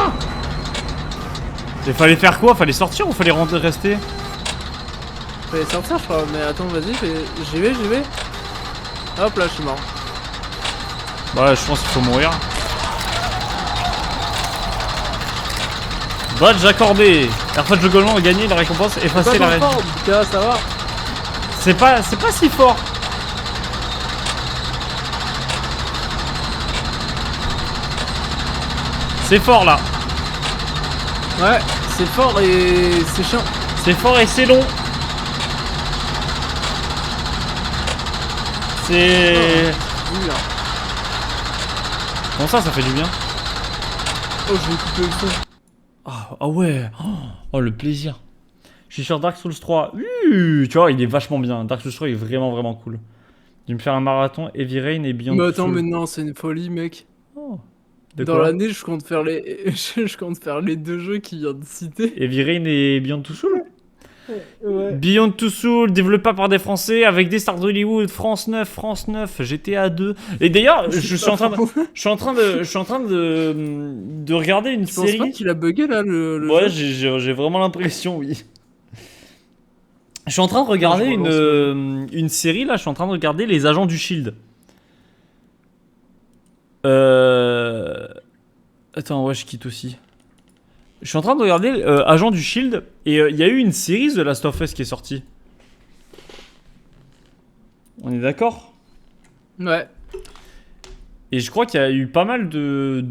Il fallait faire quoi? Fallait sortir ou fallait rester? Fallait sortir, je crois. Mais attends, vas-y, j'y vais, j'y vais. Hop là, je suis mort. Bah, je pense qu'il faut mourir. Badge accordé. Airfat de Golan a gagné la récompense. Effacer la reine. Ça va. C'est pas si fort. C'est fort là. Ouais, c'est fort et c'est chiant. C'est fort et c'est long. C'est... Oui, là. Comment ça fait du bien? Oh, je vais couper le son. Ah ouais. Oh, le plaisir. Je suis sur Dark Souls 3. Tu vois, il est vachement bien. Dark Souls 3 est vraiment cool. Je vais me faire un marathon Heavy Rain et Beyond Mais Two attends, Souls. mais non, c'est une folie, mec. Oh. De Dans quoi? l'année, je compte faire je compte faire les deux jeux qu'il vient de citer. Heavy Rain et Beyond Two Souls. Ouais. Beyond Two Souls, développé par des Français, avec des stars d'Hollywood, France 9, GTA 2. Et d'ailleurs, je suis en train de regarder une Tu penses pas série. qu'il a bugué là le Ouais, jeu j'ai vraiment l'impression, oui. Je suis en train de regarder Non, je une série là, je suis en train de regarder Les Agents du Shield. Attends, ouais, je quitte aussi. Je suis en train de regarder Agents du Shield et il y a eu une série The Last of Us qui est sortie. On est d'accord? Ouais. Et je crois qu'il y a eu pas mal de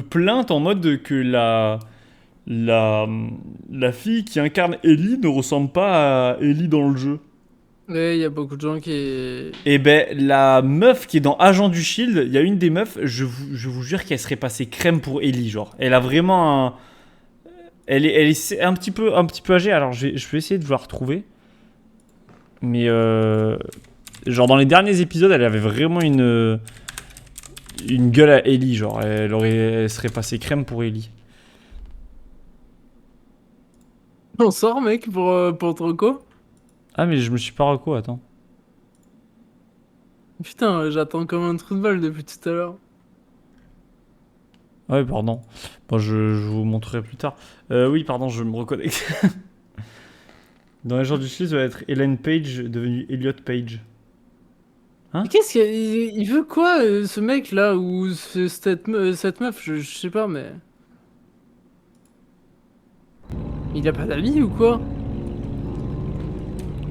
plaintes en mode que la fille qui incarne Ellie ne ressemble pas à Ellie dans le jeu. Ouais, il y a beaucoup de gens qui. Et ben la meuf qui est dans Agent du Shield, il y a une des meufs, je vous jure qu'elle serait passée crème pour Ellie, genre. Elle a vraiment un... Elle est un petit peu âgée, alors je vais essayer de vous la retrouver. Mais genre dans les derniers épisodes, elle avait vraiment une gueule à Ellie, genre. Elle serait passée crème pour Ellie. On sort, mec, pour Troco. Ah mais je me suis pas reco, attends. Putain, j'attends comme un trou de balle depuis tout à l'heure. Ouais, pardon. Bon, je vous montrerai plus tard. Oui, pardon, je me reconnecte. Dans les genres du Shield, ça va être Ellen Page devenue Elliot Page. Hein? Mais qu'est-ce qu'il veut quoi, ce mec là, ou cette meuf, je sais pas, mais. Il a pas d'amis ou quoi?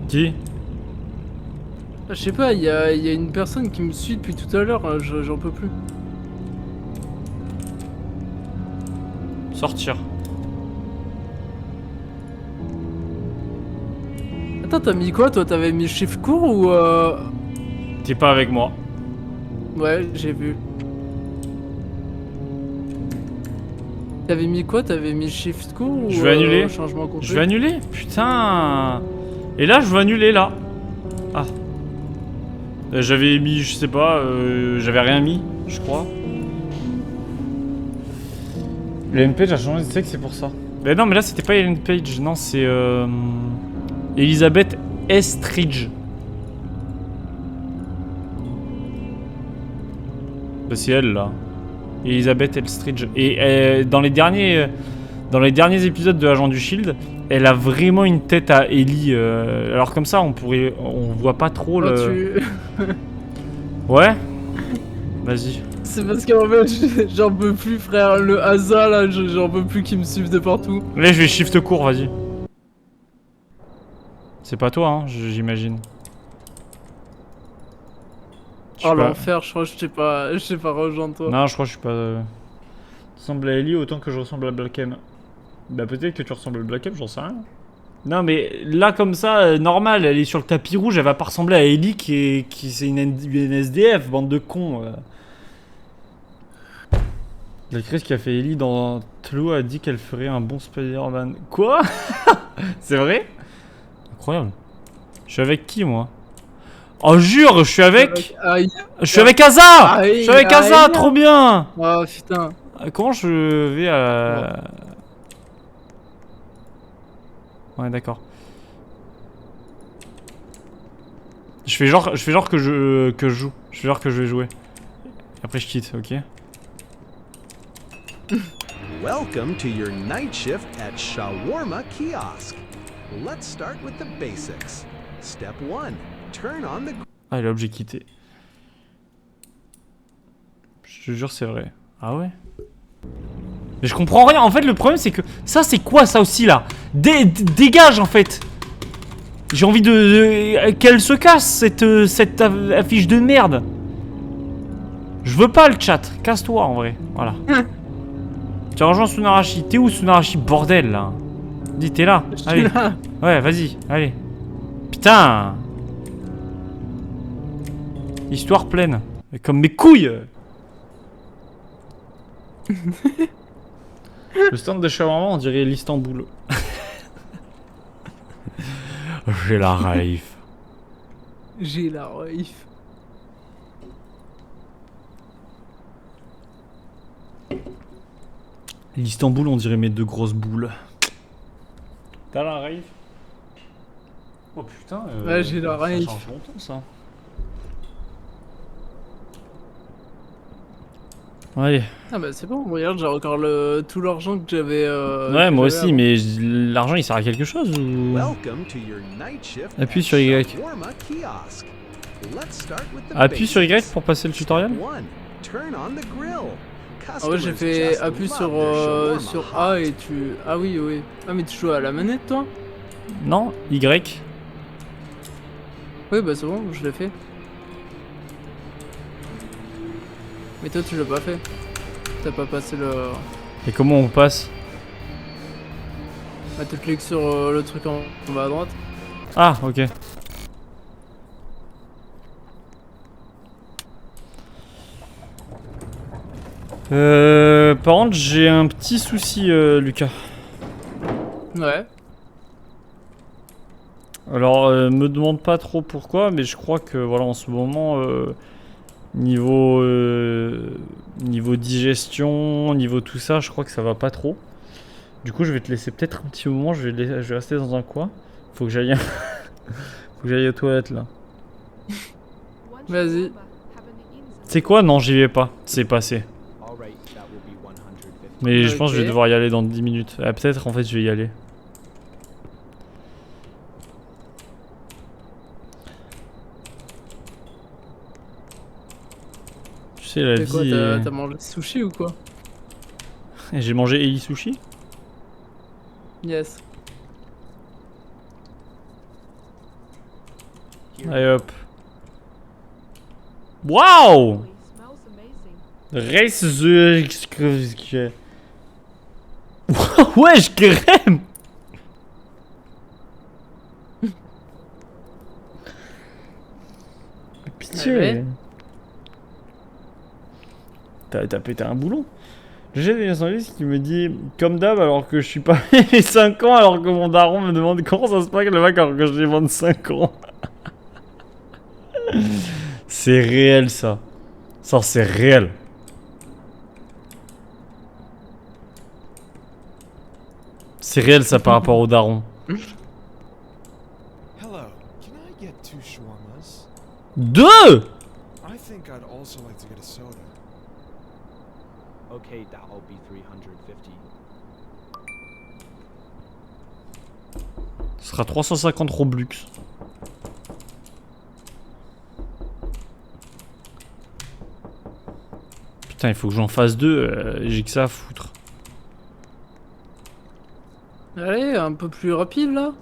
Qui? Je sais pas, il y a une personne qui me suit depuis tout à l'heure, j'en peux plus. Sortir. Attends, t'as mis quoi toi? T'avais mis shift court ou T'es pas avec moi. Ouais, j'ai vu. T'avais mis quoi? T'avais mis shift court ou Je vais annuler. changement complet? Je vais annuler? Putain. Et là, je veux annuler, là. Ah. J'avais mis, je sais pas, j'avais rien mis, je crois. Ellen Page a changé de sexe, c'est pour ça. Mais non, mais là, c'était pas Ellen Page, non, c'est Elizabeth Estridge. Bah, c'est elle, là. Elizabeth Estridge. Et dans les derniers épisodes de Agent du Shield, elle a vraiment une tête à Ellie. Alors comme ça, on voit pas trop le... Ouais. Vas-y. C'est parce qu'en fait, j'en peux plus, frère. Le hasard là, j'en peux plus qu'il me suive de partout. Là, je vais shift court, vas-y. C'est pas toi, hein, j'imagine. Oh l'enfer, je crois que je t'ai pas rejoint toi. Non, je crois que je suis pas... Tu ressembles à Ellie autant que je ressemble à Black M. Bah peut-être que tu ressembles à Black M, j'en sais rien. Non mais là comme ça, normal, elle est sur le tapis rouge, elle va pas ressembler à Ellie qui c'est une SDF, bande de cons. L'actrice qui a fait Ellie dans Tlo a dit qu'elle ferait un bon Spider-Man. Quoi? C'est vrai? Incroyable. Je suis avec qui moi? Oh jure, je suis avec... Je suis avec Asa. Je suis avec Asa, trop bien. Oh putain. Comment je vais à la... Ouais, d'accord. Je fais genre que je joue. Je fais genre que je vais jouer. Après je quitte, ok. Welcome to your night shift at Shawarma Kiosk. Let's start with the basics. Step 1. Turn on the... Ah, là, j'ai quitté. Je te jure, c'est vrai. Ah ouais? Mais je comprends rien. En fait, le problème, c'est que... Ça, c'est quoi, ça aussi, là? Dégage, en fait. J'ai envie de... Qu'elle se casse, cette affiche de merde. Je veux pas le chat. Casse-toi, en vrai. Voilà. Tu as rejoint Sunarashi. T'es où, Sunarashi? Bordel, là. Dis, t'es là. Allez. Là. Ouais, vas-y. Allez. Putain. Histoire pleine. Comme mes couilles. Le stand de shawarma, on dirait l'Istanbul. J'ai la rave. J'ai la rave. L'Istanbul, on dirait mes deux grosses boules. T'as la rave? Oh putain. Ouais, j'ai la rave. Ça change longtemps, ça. Allez. Ah bah c'est bon, regarde, j'ai encore tout l'argent que j'avais... Ouais, que moi j'avais aussi, mais l'argent il sert à quelque chose ou... Welcome to your night shift Appuie at sur Y. Shawarma Kiosk. Let's start with the Appuie sur Y basics. pour passer le tutoriel. Step 1. Turn on the grill. Ah ouais, j'ai fait appuie sur A et tu... Ah oui, oui. Ah mais tu joues à la manette toi? Non, Y. Oui bah c'est bon, je l'ai fait. Mais toi tu l'as pas fait. T'as pas passé le... Et comment on passe? Bah, tu cliques sur le truc en bas à droite. Ah, ok. Par contre, j'ai un petit souci, Lucas. Ouais. Alors, me demande pas trop pourquoi, mais je crois que voilà, en ce moment, niveau digestion, niveau tout ça, je crois que ça va pas trop. Du coup, je vais te laisser peut-être un petit moment. Je vais rester dans un coin. Faut que j'aille, faut que j'aille aux toilettes là. Vas-y. C'est quoi? Non, j'y vais pas. C'est passé. All right, that will be 150. Mais je pense que je vais Ok. devoir y aller dans 10 minutes. Ah, peut-être en fait, je vais y aller. Tu sais, la C'est quoi, vie. t'as mangé des sushis ou quoi? J'ai mangé Eli Sushi. Yes. Allez hop. Waouh! Race the. Wesh, crème! Pitié! Ouais. T'as pété un boulon? J'ai des journalistes qui me dit comme d'hab alors que je suis pas les 5 ans alors que mon daron me demande comment ça se passe le mec alors que j'ai 25 ans. C'est réel ça. Ça c'est réel. C'est réel ça par rapport au daron. Hello, can I get 2 shawarmas? 2! I think I'd also like to get a soda. Okay, that'll be 350. Ce sera 350 Robux. Putain, il faut que j'en fasse 2, j'ai que ça à foutre. Allez, un peu plus rapide là.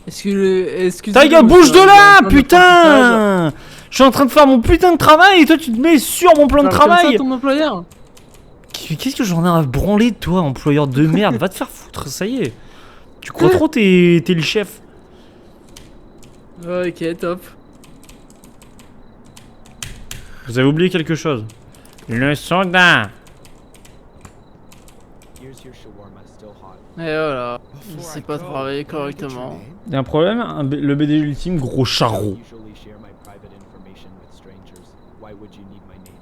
Excusez-moi. Ta gueule, bouge de là, j'ai un putain! Je suis en train de faire mon putain de travail et toi tu te mets sur mon plan de apprentissage. travail! Comme ça, ton employeur. Qu'est-ce que j'en ai à branler de toi, employeur de merde? Va te faire foutre, ça y est. Tu crois trop t'es le chef. Ok, top. Vous avez oublié quelque chose. Le soda. Here's your shawarma, still hot. Et voilà. Il Before sait I pas go, travailler can I get your correctement. name? Y'a un problème? Le BD ultime, gros charreau. Usually share my private information with strangers. Why would you need my name?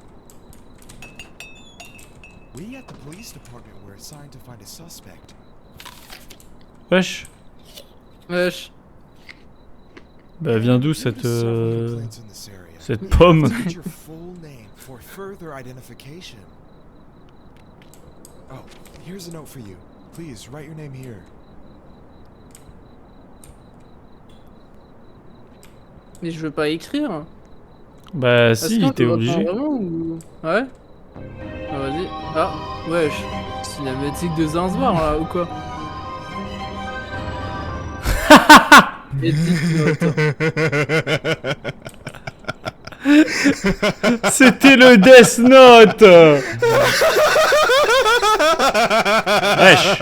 We at the police department were assigned to find a suspect. Wesh. Wesh. Bah vient d'où We've cette several complaints in this area. cette pomme? Need your full name for further identification. Oh, here's a note for you. Please write your name here. Mais je veux pas écrire. Bah Est-ce si, qu'on t'es te obligé. reprend vraiment ou... Ouais. Ah, vas-y. Ah, wesh. Cinématique de Zanzibar là ou quoi? Edit note. C'était le Death Note. Wesh.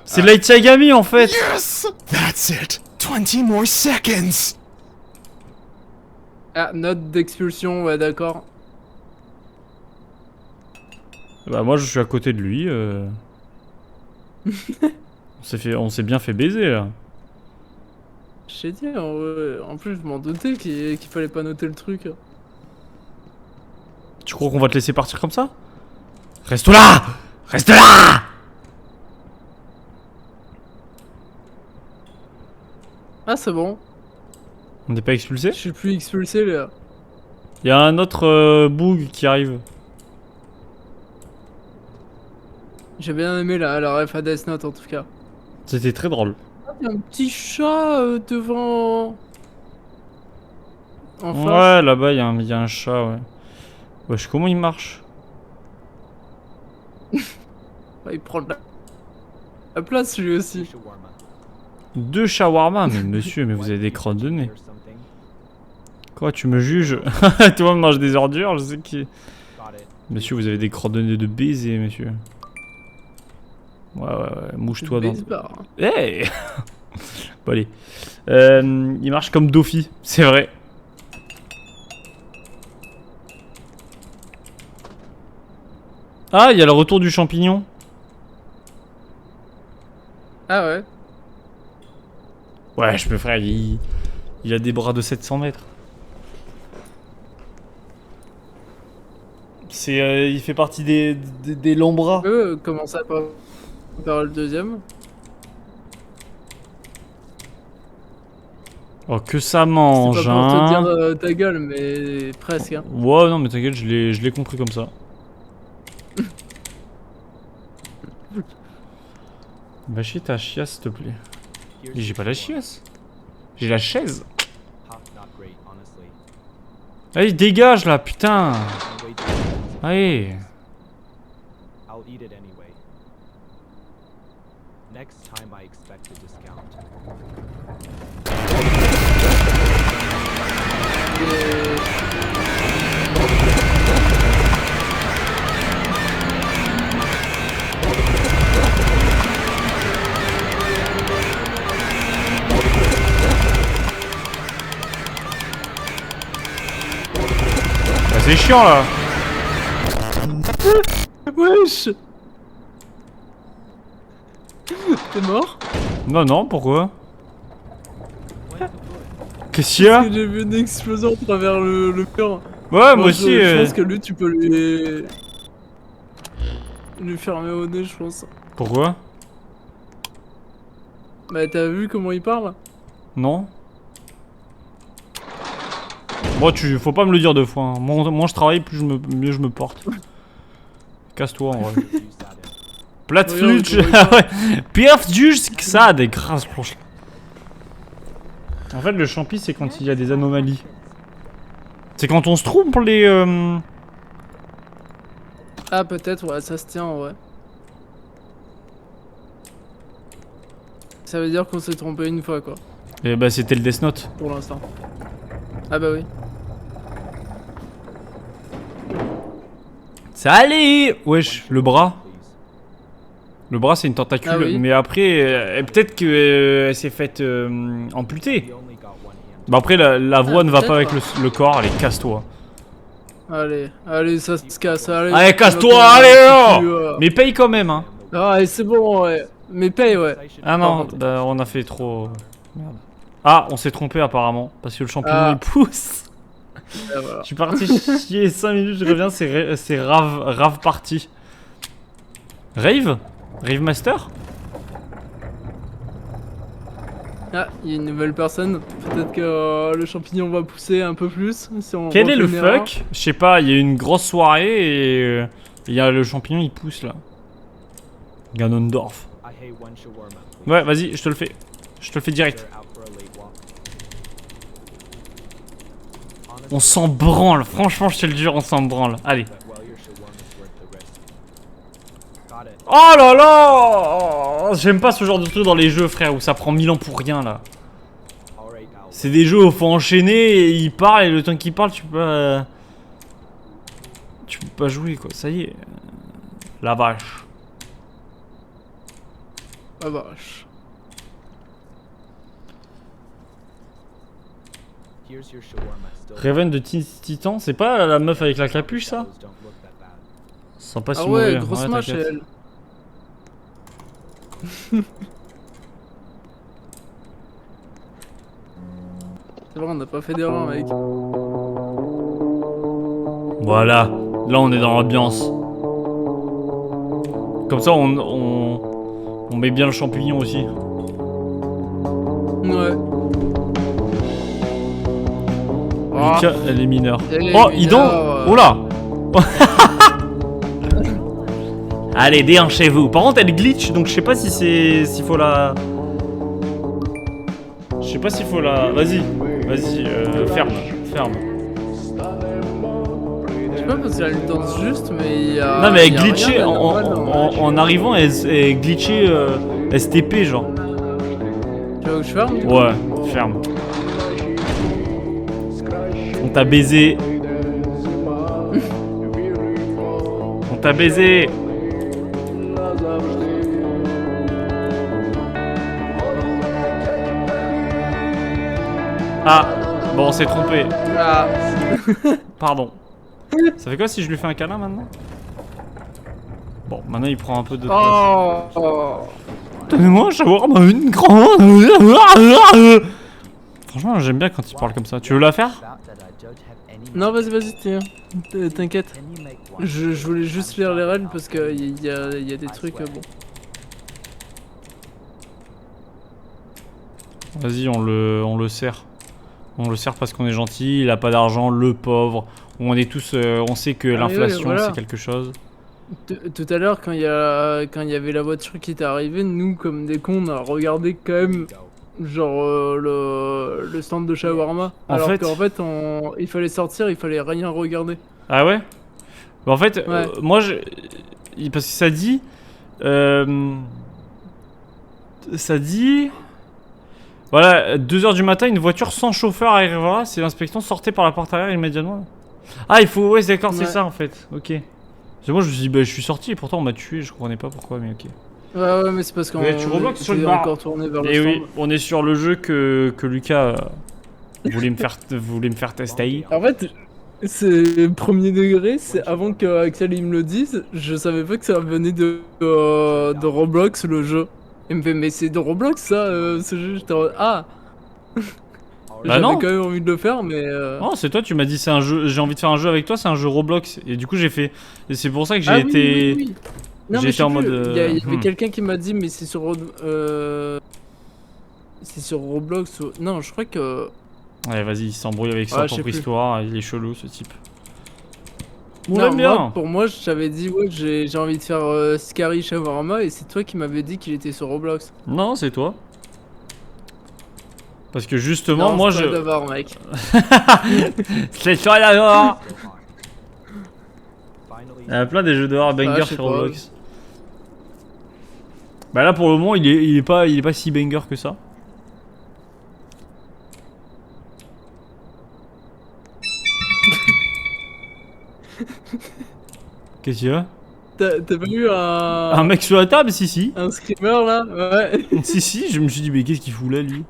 C'est Light Yagami en fait. Yes! That's it! 20 more seconds! Ah, note d'expulsion, ouais, d'accord. Bah moi je suis à côté de lui. On s'est bien fait baiser là. Je t'ai dit, en plus je m'en doutais qu'il fallait pas noter le truc. Tu crois qu'on va te laisser partir comme ça? Reste là! Reste là! Ah, c'est bon. On n'est pas expulsé? Je suis plus expulsé là. Il y a un autre boug qui arrive. J'ai bien aimé la ref à Death Note en tout cas. C'était très drôle. Ah, il y a un petit chat devant. En face. Ouais, là-bas, il y a un chat, ouais. Wesh, comment il marche? Ouais, il prend de la place lui aussi. Shawarma. 2 shawarma, mais monsieur, mais vous avez des crottes de nez. Or something? Quoi, tu me juges? Tout le monde mange des ordures, je sais qui. Got it. Monsieur, vous avez des coordonnées de baiser, monsieur. Ouais, mouche-toi dans... Baise bar. Hey. Bon, allez. Il marche comme Dofi, c'est vrai. Ah, il y a le retour du champignon. Ah ouais. Ouais, je me frère, il a des bras de 700 mètres. Il fait partie des longs bras. Comment ça pas par le deuxième? Oh, que ça C'est mange, pas pour te hein. dire ta gueule, mais presque. Hein. Ouais, non, mais t'inquiète, je l'ai compris comme ça. Va chier ta chiasse, s'il te plaît. Here's Mais j'ai your pas la shawarma. chiasse. J'ai la chaise. Not great, honestly. Allez, dégage là, putain. I'm way too expensive. Allez. I'll eat it anyway. Next time I expect a discount. Bah, c'est chiant là. Wesh. T'es mort? Non, non, pourquoi? Qu'est-ce qu'il y a? Parce que j'ai vu une explosion à travers le mur. Ouais, moi Bon, aussi. Je pense que lui, tu peux lui fermer au nez, je pense. Pourquoi? Bah, t'as vu comment il parle? Non. Moi, faut pas me le dire deux fois. Hein. Moins je travaille, mieux je me porte. Casse-toi en vrai. Use that in. Plattflutsch. Regarde, Ah ouais. Pire juste que ça, des grasses planches. En fait, le champi, c'est quand il y a des anomalies. C'est quand on se trompe les. Ah, peut-être, ouais, ça se tient, ouais. Ça veut dire qu'on s'est trompé une fois, quoi, Et bah, c'était le Death Note. pour l'instant. Ah bah oui. Salut. Wesh, le bras. Please. Le bras, c'est une tentacule. Ah oui. Mais après, peut-être qu'elle s'est faite amputée. We only got one hand. Bah, après, la voix Ah, ne va pas avec peut-être. le corps. Allez, casse-toi. Allez, ça se casse, allez. Allez, casse-toi, Tu vas allez, pas- oh. tu, Mais paye quand même, hein. Ah, et c'est bon, ouais. Mais paye, ouais. Ah non, Par contre. bah, on a fait trop. Merde. Ah, on s'est trompé apparemment. Parce que le champignon Ah. il pousse. Ah, voilà. Je suis parti chier 5 minutes, je reviens, c'est Rave parti. Rave Master? Ah, il y a une nouvelle personne. Peut-être que le champignon va pousser un peu plus. Si on Quel est le régénère. fuck? Je sais pas, il y a une grosse soirée et il y a le champignon il pousse là. Ganondorf. I hate one shawarma. Please. Ouais, vas-y, je te le fais. Je te le fais direct. They're out for a late walk. On s'en branle, franchement, je te le jure, on s'en branle. Allez. But well, your shawarma's worth the risk. Got it. Oh là là! J'aime pas ce genre de truc dans les jeux, frère, où ça prend 1000 ans pour rien là. Alright, I'll C'est des jeux où faut enchaîner et il parle et le temps qu'il parle, tu peux pas jouer quoi. Ça y est. La vache. Ah vache. Here's your shawarma. Still Raven de Teen Titan, c'est pas la meuf avec la capuche ça? Those don't look that bad. Sans pas si Ah ouais, mauvais. grosse Ouais, match, t'inquiète. elle. C'est vrai, on n'a pas fait d'erreur, mec. Voilà, là on est dans l'ambiance. Comme ça on met bien le champignon aussi. Ouais. Ah, Lucas, elle est mineure. elle est Oh, mineure, Idan! Oh là! Allez, déhanchez-vous. Par contre, elle glitch, donc je sais pas si s'il faut la. Je sais pas s'il faut la. Vas-y, ferme. je sais pas parce qu'elle danse juste, mais il y a. Non, mais elle il y a glitchait rien, en arrivant, elle glitchait STP, genre. Tu veux que je ferme? Ouais, ferme. On t'a baisé. t'a baisé. Ah, bon, on s'est trompé. Ah. Pardon. Ça fait quoi si je lui fais un câlin maintenant? Bon, maintenant il prend un peu de place. Oh. Donnez-moi un shawarma, une grande. Franchement, j'aime bien quand il parle comme ça. Tu veux la faire? About that I don't have any Non, vas-y, tiens. T'inquiète. Can you make one? Je voulais juste lire les règles parce qu'il y a des trucs bon. Vas-y, on le sert. On le sert parce qu'on est gentil, il a pas d'argent, le pauvre. On est tous, on sait que Ah, l'inflation oui, voilà. c'est quelque chose. Tout à l'heure, quand il y avait la voiture qui était arrivée, nous, comme des cons, on a regardé quand même, genre, le stand de shawarma. En Alors fait- qu'en fait, il fallait sortir, il fallait rien regarder. Ah ouais? Bah en fait, Ouais. moi, parce que ça dit, voilà, 2h du matin, une voiture sans chauffeur arrivera. Si l'inspection sortait par la porte arrière immédiatement. Ah, il faut, ouais, c'est d'accord, c'est Ouais. ça en fait. Ok. C'est moi, je me suis dit, bah, je suis sorti et pourtant on m'a tué. Je comprenais pas pourquoi, mais ok. Ouais, mais c'est parce qu'on Ouais, tu rebloques sur le s'est bar. encore tourné vers le Et stand. oui, on est sur le jeu que Lucas voulait me faire tester. En fait, c'est premier degré, c'est avant que Axel il me le dise, je savais pas que ça venait de Roblox le jeu. Il me fait mais c'est de Roblox ça, ce jeu, j'étais en mode, ah. Bah J'avais non. quand même envie de le faire mais Non, c'est toi, tu m'as dit c'est un jeu, j'ai envie de faire un jeu avec toi, c'est un jeu Roblox. Et du coup, j'ai fait. Et c'est pour ça que j'ai Ah oui, été. oui. Non, j'ai mais été en mode, il y avait hmm. quelqu'un qui m'a dit mais c'est sur Roblox ou... Non, je crois que Ouais, vas-y, il s'embrouille avec Ouais, sa je sais propre plus. histoire, il est chelou ce type. On non, l'aime bien. moi, pour moi, j'avais dit ouais, j'ai envie de faire Scary Shawarma et c'est toi qui m'avais dit qu'il était sur Roblox. Non, c'est toi. Parce que justement, Non, moi c'est je. toi d'abord, mec. C'est toi d'abord. Finally, Il y a plein des jeux dehors banger je sais sur pas. Roblox. Bah là pour le moment, il est pas si banger que ça. Qu'est-ce qu'il y a? T'as pas eu Un mec sur la table, si. un screamer là? Ouais. Si, je me suis dit, mais qu'est-ce qu'il fout là, lui?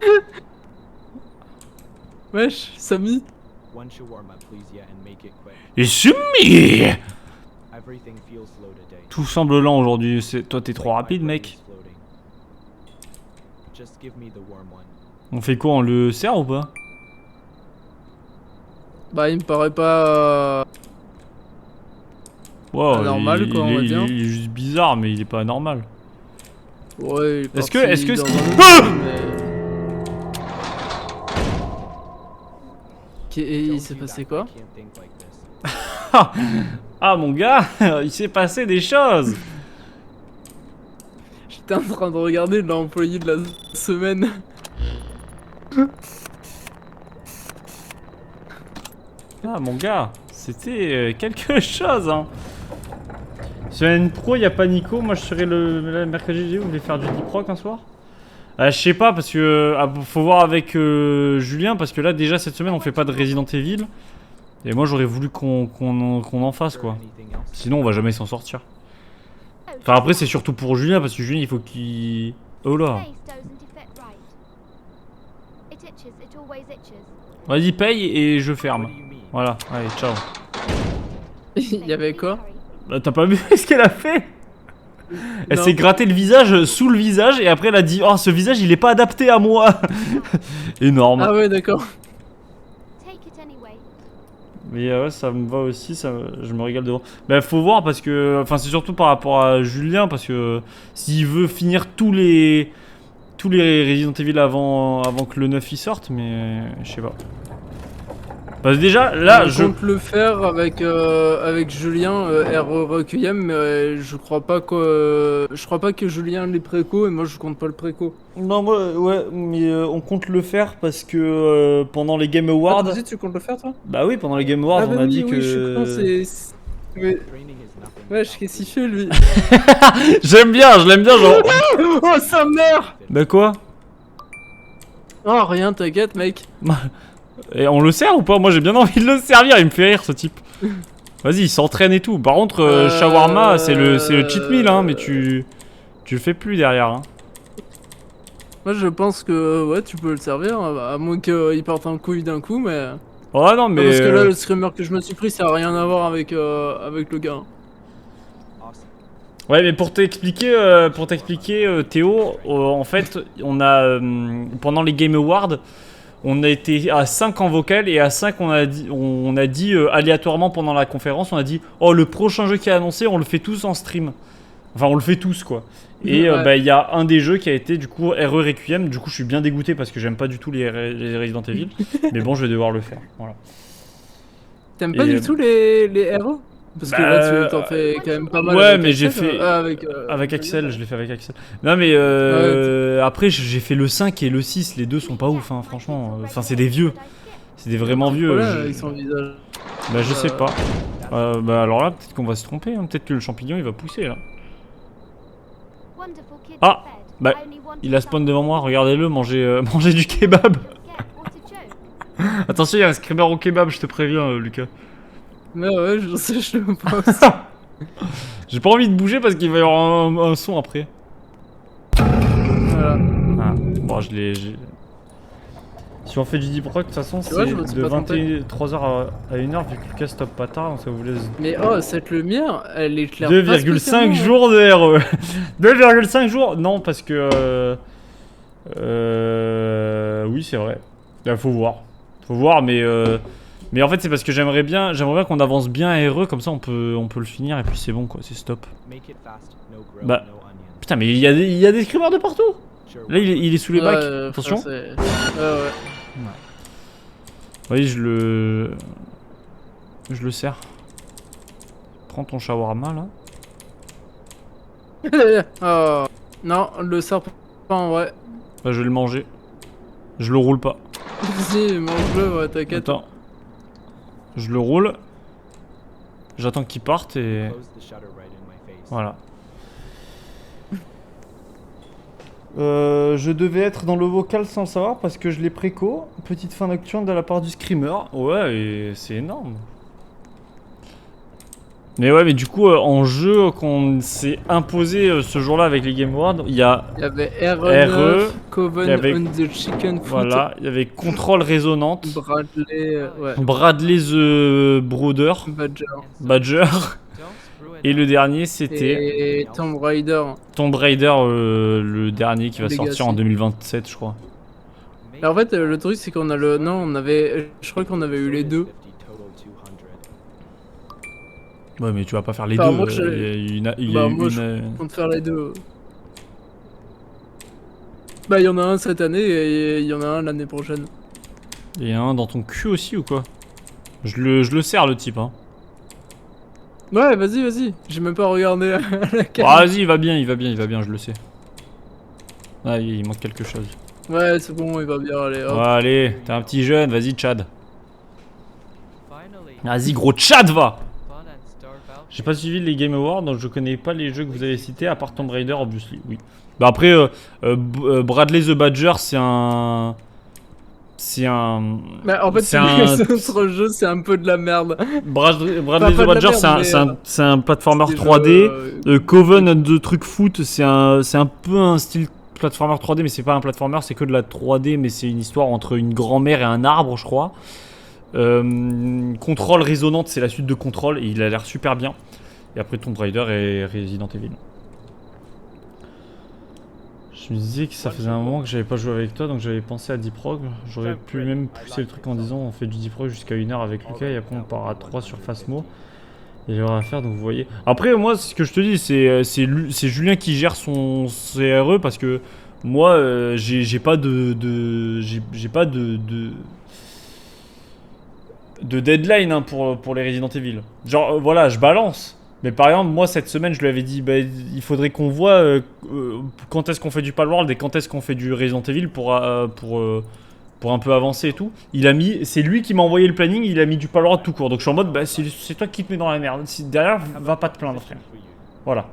Wesh, Samy. one shawarma, please, yeah, and make it quick. Et Sumi! Everything feels slow today. Tout semble lent aujourd'hui. Toi, t'es trop Like my rapide, brain mec. is floating. Just give me the warm one. On fait quoi? On le sert ou pas? Bah, il me paraît pas. Wow, Anormal, quoi, on va dire. il est juste bizarre, mais il est pas normal. Ouais, il est Est-ce parti que dans c'est- un autre Ah truc, mais- Et il s'est Don't do passé that, quoi? I can't think like this. Ah, mon gars, il s'est passé des choses. J'étais en train de regarder l'employé de la semaine. Ah, mon gars, c'était quelque chose, hein. Semaine pro, y a pas Nico. Moi, je serai le mercredi. Vous voulez faire du deep rock un soir? Je sais pas, parce que faut voir avec Julien, parce que là, déjà, cette semaine, on fait pas de Resident Evil. Et moi, j'aurais voulu qu'on en fasse, quoi. Anything else? Sinon, on va jamais s'en sortir. Enfin, après, c'est surtout pour Julien, parce que Julien, il faut qu'il. Oh là. Face doesn't fit right. It itches, it always itches. Vas-y, paye et je What ferme. do you mean? Voilà, allez, ciao. Il y avait quoi? Bah, t'as pas vu ce qu'elle a fait? Elle Non. s'est gratté le visage sous le visage et après elle a dit, oh, ce visage il est pas adapté à moi. Énorme. Ah ouais, d'accord. Take it anyway. Mais ouais, ça me va aussi, je me régale devant. Bah, faut voir parce que, enfin, c'est surtout par rapport à Julien, parce que s'il veut finir tous les Resident Evil avant que le 9 y sorte, mais je sais pas. Parce que déjà, là, Je compte le faire avec Julien R Requiem, mais je crois pas que Julien l'ait préco et moi je compte pas le préco. Non, ouais, mais on compte le faire parce que pendant les Game Awards. Ah, tu comptes le faire toi? Bah oui, pendant les Game Awards, on a dit que. Oui, je suis con, c'est... Ouais, Training is nothing. wesh, qu'est-ce qu'il fait lui? J'aime bien, je l'aime bien, genre. Oh sa mère! Bah quoi? Oh rien, t'inquiète mec. Et on le sert ou pas? Moi j'ai bien envie de le servir, il me fait rire ce type. Vas-y, il s'entraîne et tout. Par contre, shawarma, c'est le cheat meal, hein, mais tu le fais plus derrière. Hein. Moi je pense que ouais, tu peux le servir, à moins qu'il parte en couille d'un coup, mais. Oh non, mais. Parce que là, le screamer que je me suis pris, ça a rien à voir avec, avec le gars. Awesome. Ouais, mais pour t'expliquer, Théo, en fait, on a pendant les Game Awards, on a été à 5 en vocal et à 5 on a dit aléatoirement pendant la conférence, on a dit oh le prochain jeu qui est annoncé, on le fait tous en stream. Enfin, on le fait tous quoi. Et Ouais. bah il y a un des jeux qui a été du coup RE Requiem. Du coup, je suis bien dégoûté parce que j'aime pas du tout les Resident Evil. Mais bon, je vais devoir le faire. Voilà. T'aimes pas Et, du tout les RO? Parce que là, tu t'en fais quand même pas mal. Ouais, avec mais j'ai Axel, fait avec Axel, Axel. je l'ai fait avec Axel. Non mais après j'ai fait le 5 et le 6, les deux sont pas ouf hein, franchement. Enfin, c'est des vieux. C'est des vraiment vieux. Voilà, je- avec son visage. Bah je sais pas. Bah alors là, peut-être qu'on va se tromper, hein. Peut-être que le champignon il va pousser là. Wonderful kid Ah, fed. bah, I only wanted Il a spawn some. devant moi, regardez-le, manger du kebab. You'll get. What a joke. Attention, il y a un screamer au kebab, je te préviens Lucas. Mais ouais, je sais, je le pense. J'ai pas envie de bouger parce qu'il va y avoir un son après. Voilà. Ah, bon, Si on fait du deep rock, de toute façon, c'est vois, je me suis de pas trompé. 23h à 1h, vu que Lucas stoppe pas tard, donc ça vous laisse Mais oh, cette lumière, elle éclaire pas 2,5 spécialement, hein. jours de RE. 2,5 jours. Non, parce que... oui, c'est vrai. Là, faut voir. Faut voir, mais en fait, c'est parce que j'aimerais bien qu'on avance bien à RE, comme ça on peut le finir, et puis c'est bon, quoi, c'est stop. Make it fast, no grill, Bah. no onion. Putain, mais il y a des screamers de partout. Sure, Là, il est sous les Ouais, bacs. frère, Attention. c'est- ouais. Oui, je le sers. Prends ton shawarma, là. Oh. Non, le serpent, ouais. Bah, je vais le manger. Je le roule pas. Vas-y, mange-le, ouais, t'inquiète. Attends. Je le roule. J'attends qu'il parte et... close the shutter right in my face. Voilà. Je devais être dans le vocal sans le savoir parce que je l'ai préco. Petite fin nocturne de la part du screamer. Ouais, et c'est énorme. Mais ouais, mais du coup, en jeu, qu'on s'est imposé ce jour-là avec les Game Awards, il y a... Il y avait RE9, Coven il y avait- on the Chicken Foot, Voilà, il y avait Contrôle Résonante, Bradley, ouais, Bradley the Brother, Badger, Badger, Don't screw it et up. le dernier c'était et Tomb Raider. Tomb Raider, le dernier qui va Legacy. sortir en 2027, je crois. Make Et en fait, le truc, c'est qu'on a le. Non, on avait. Je crois qu'on avait eu les deux. 50 total 200. Ouais, mais tu vas pas faire les Bah, deux. moi, Il y a Bah, une, moi, je compte faire les deux. Bah, il y en a un cette année et il y en a un l'année prochaine. il y a un dans ton cul aussi ou quoi? Je le sers le type, hein. Ouais, vas-y. J'ai même pas regardé la carte. Ah, vas-y, il va bien, je le sais. Ah, il manque quelque chose. Ouais, c'est bon, il va bien aller. Hop. Ouais, allez, t'es un petit jeune, vas-y, Chad. Finally, Vas-y, gros Chad, va! fun and starve out. J'ai pas suivi les Game Awards, donc je connais pas les jeux que vous avez cités, à part Tomb Raider, obviously, oui. Bah après, Bradley the Badger, c'est un... Bah, en fait, c'est un... notre jeu, c'est un peu de la merde. Bradley pas the de la Badger, merde, c'est un platformer Des jeux, 3D. Coven de trucs foot, c'est un peu un style platformer 3D, mais c'est pas un platformer, c'est que de la 3D, mais c'est une histoire entre une grand-mère et un arbre, je crois. Contrôle Résonante, c'est la suite de Contrôle, et il a l'air super bien. Et après Tomb Raider et Resident Evil. Je me disais que ça faisait un moment que j'avais pas joué avec toi, donc j'avais pensé à Deep Rock. J'aurais pu même pousser le truc en disant on fait du Deep Rock jusqu'à 1h avec Lucas et après on part à 3 sur Phasmo. Et j'aurai à faire, donc vous voyez. Après, moi, ce que je te dis, c'est Julien qui gère son CRE parce que moi, j'ai pas de deadline hein, pour les Resident Evil. Genre, voilà, je balance. Mais par exemple, moi, cette semaine, je lui avais dit, bah, il faudrait qu'on voit quand est-ce qu'on fait du Palworld et quand est-ce qu'on fait du Resident Evil pour un peu avancer et tout. C'est lui qui m'a envoyé le planning, il a mis du Palworld tout court. Donc je suis en mode, bah, c'est toi qui te mets dans la merde. Si derrière, va pas te plaindre, frère. Voilà.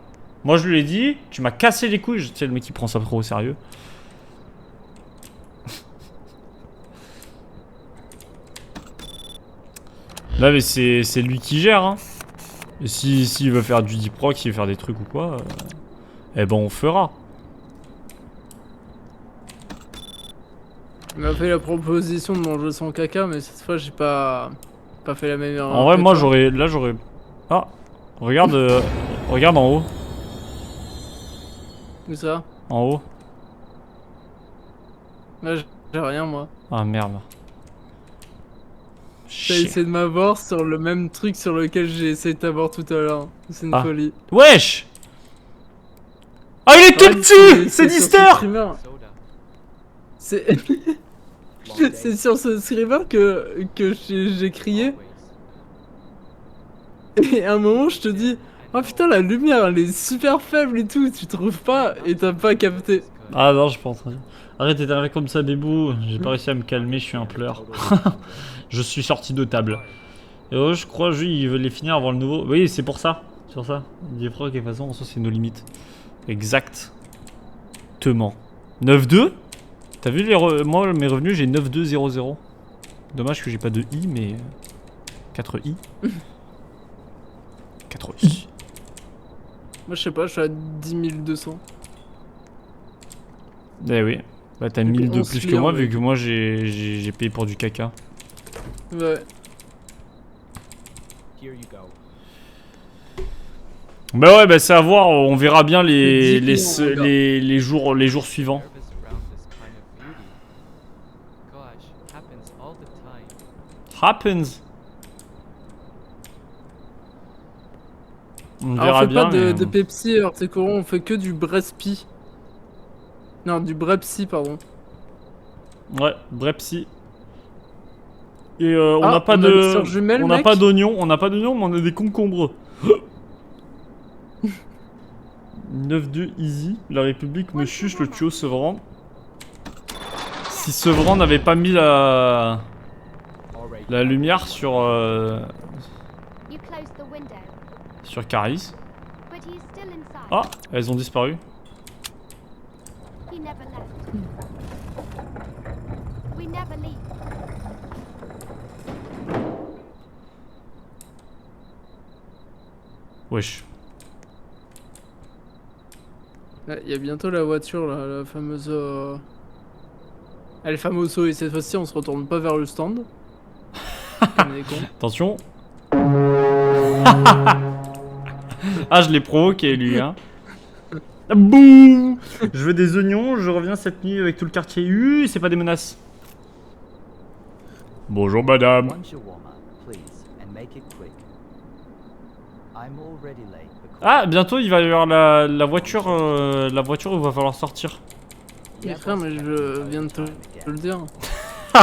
Moi, je lui ai dit, tu m'as cassé les couilles. Je sais, le mec qui prend ça trop au sérieux. Là, mais c'est lui qui gère, hein. Et s'il veut faire du deep rock, s'il veut faire des trucs ou quoi, eh ben on fera. Il m'a fait la proposition de manger son caca, mais cette fois j'ai pas fait la même erreur. En vrai, que moi toi. j'aurais. Ah, regarde, regarde en haut, Où ça? en haut. Là j'ai rien moi. Ah merde. T'as Chier. essayé de m'avoir sur le même truc sur lequel j'ai essayé de t'avoir tout à l'heure. C'est une Ah. folie. Wesh. Ah il est tout Ouais, petit, c'est sur ce Dister. streamer. Soda. C'est c'est sur ce streamer que j'ai crié. Always. Et à un moment je te dis, oh putain la lumière elle est super faible et tout, tu trouves pas? Et t'as pas capté. Ah non, je pense. Arrête d'énerver comme ça, Bébou. J'ai pas réussi à me calmer, je suis un pleur. Je suis sorti de table. Et oh, je crois, lui, il veut les finir avant le nouveau. Oui, c'est pour ça. C'est pour ça. Deep rock, de toute façon, ça, c'est nos limites. Exactement. 9-2. T'as vu moi, mes revenus, j'ai 9-2-0-0. Dommage que j'ai pas de I, mais. 4 I. 4 I. Moi je sais pas, je suis à 10 200. Eh oui. Bah, t'as 1000 de on plus suit, que moi, hein, vu mec. que moi, j'ai payé pour du caca. Ouais. Here you go. Bah ouais, bah c'est à voir, on verra bien C'est 10 clients, regarde. les jours suivants. Nervous around this kind of beauty. Gosh, happens all the time. Happens. On Alors verra on fait bien. pas de mais- Pepsi, alors t'es courant, on fait que du Brespi. Non, du Brepsi, pardon. Ouais, Brepsi. Et on Ah, n'a pas on a de. une sœur jumelle, On n'a mec. pas d'oignons, mais on a des concombres. 9-2 easy. La République me chuche, le tuyau Sevran. Si Sevran n'avait pas mis All right. la lumière sur You close the window, sur Caris. but he's still inside. Ah, elles ont disparu. He never left. We never leave. Wesh. Il y a bientôt la voiture, là, la fameuse... Elle est famoso, et cette fois-ci on se retourne pas vers le stand. Comme des cons. Attention. Ah, je l'ai provoqué lui, hein. Boum. Je veux des oignons, je reviens cette nuit avec tout le quartier. C'est pas des menaces. Bonjour madame. One shawarma, please, and make it quick. I'm already late because Ah, bientôt il va y avoir la voiture où il va falloir sortir. Mais frère, mais je viens de te le dire. I'll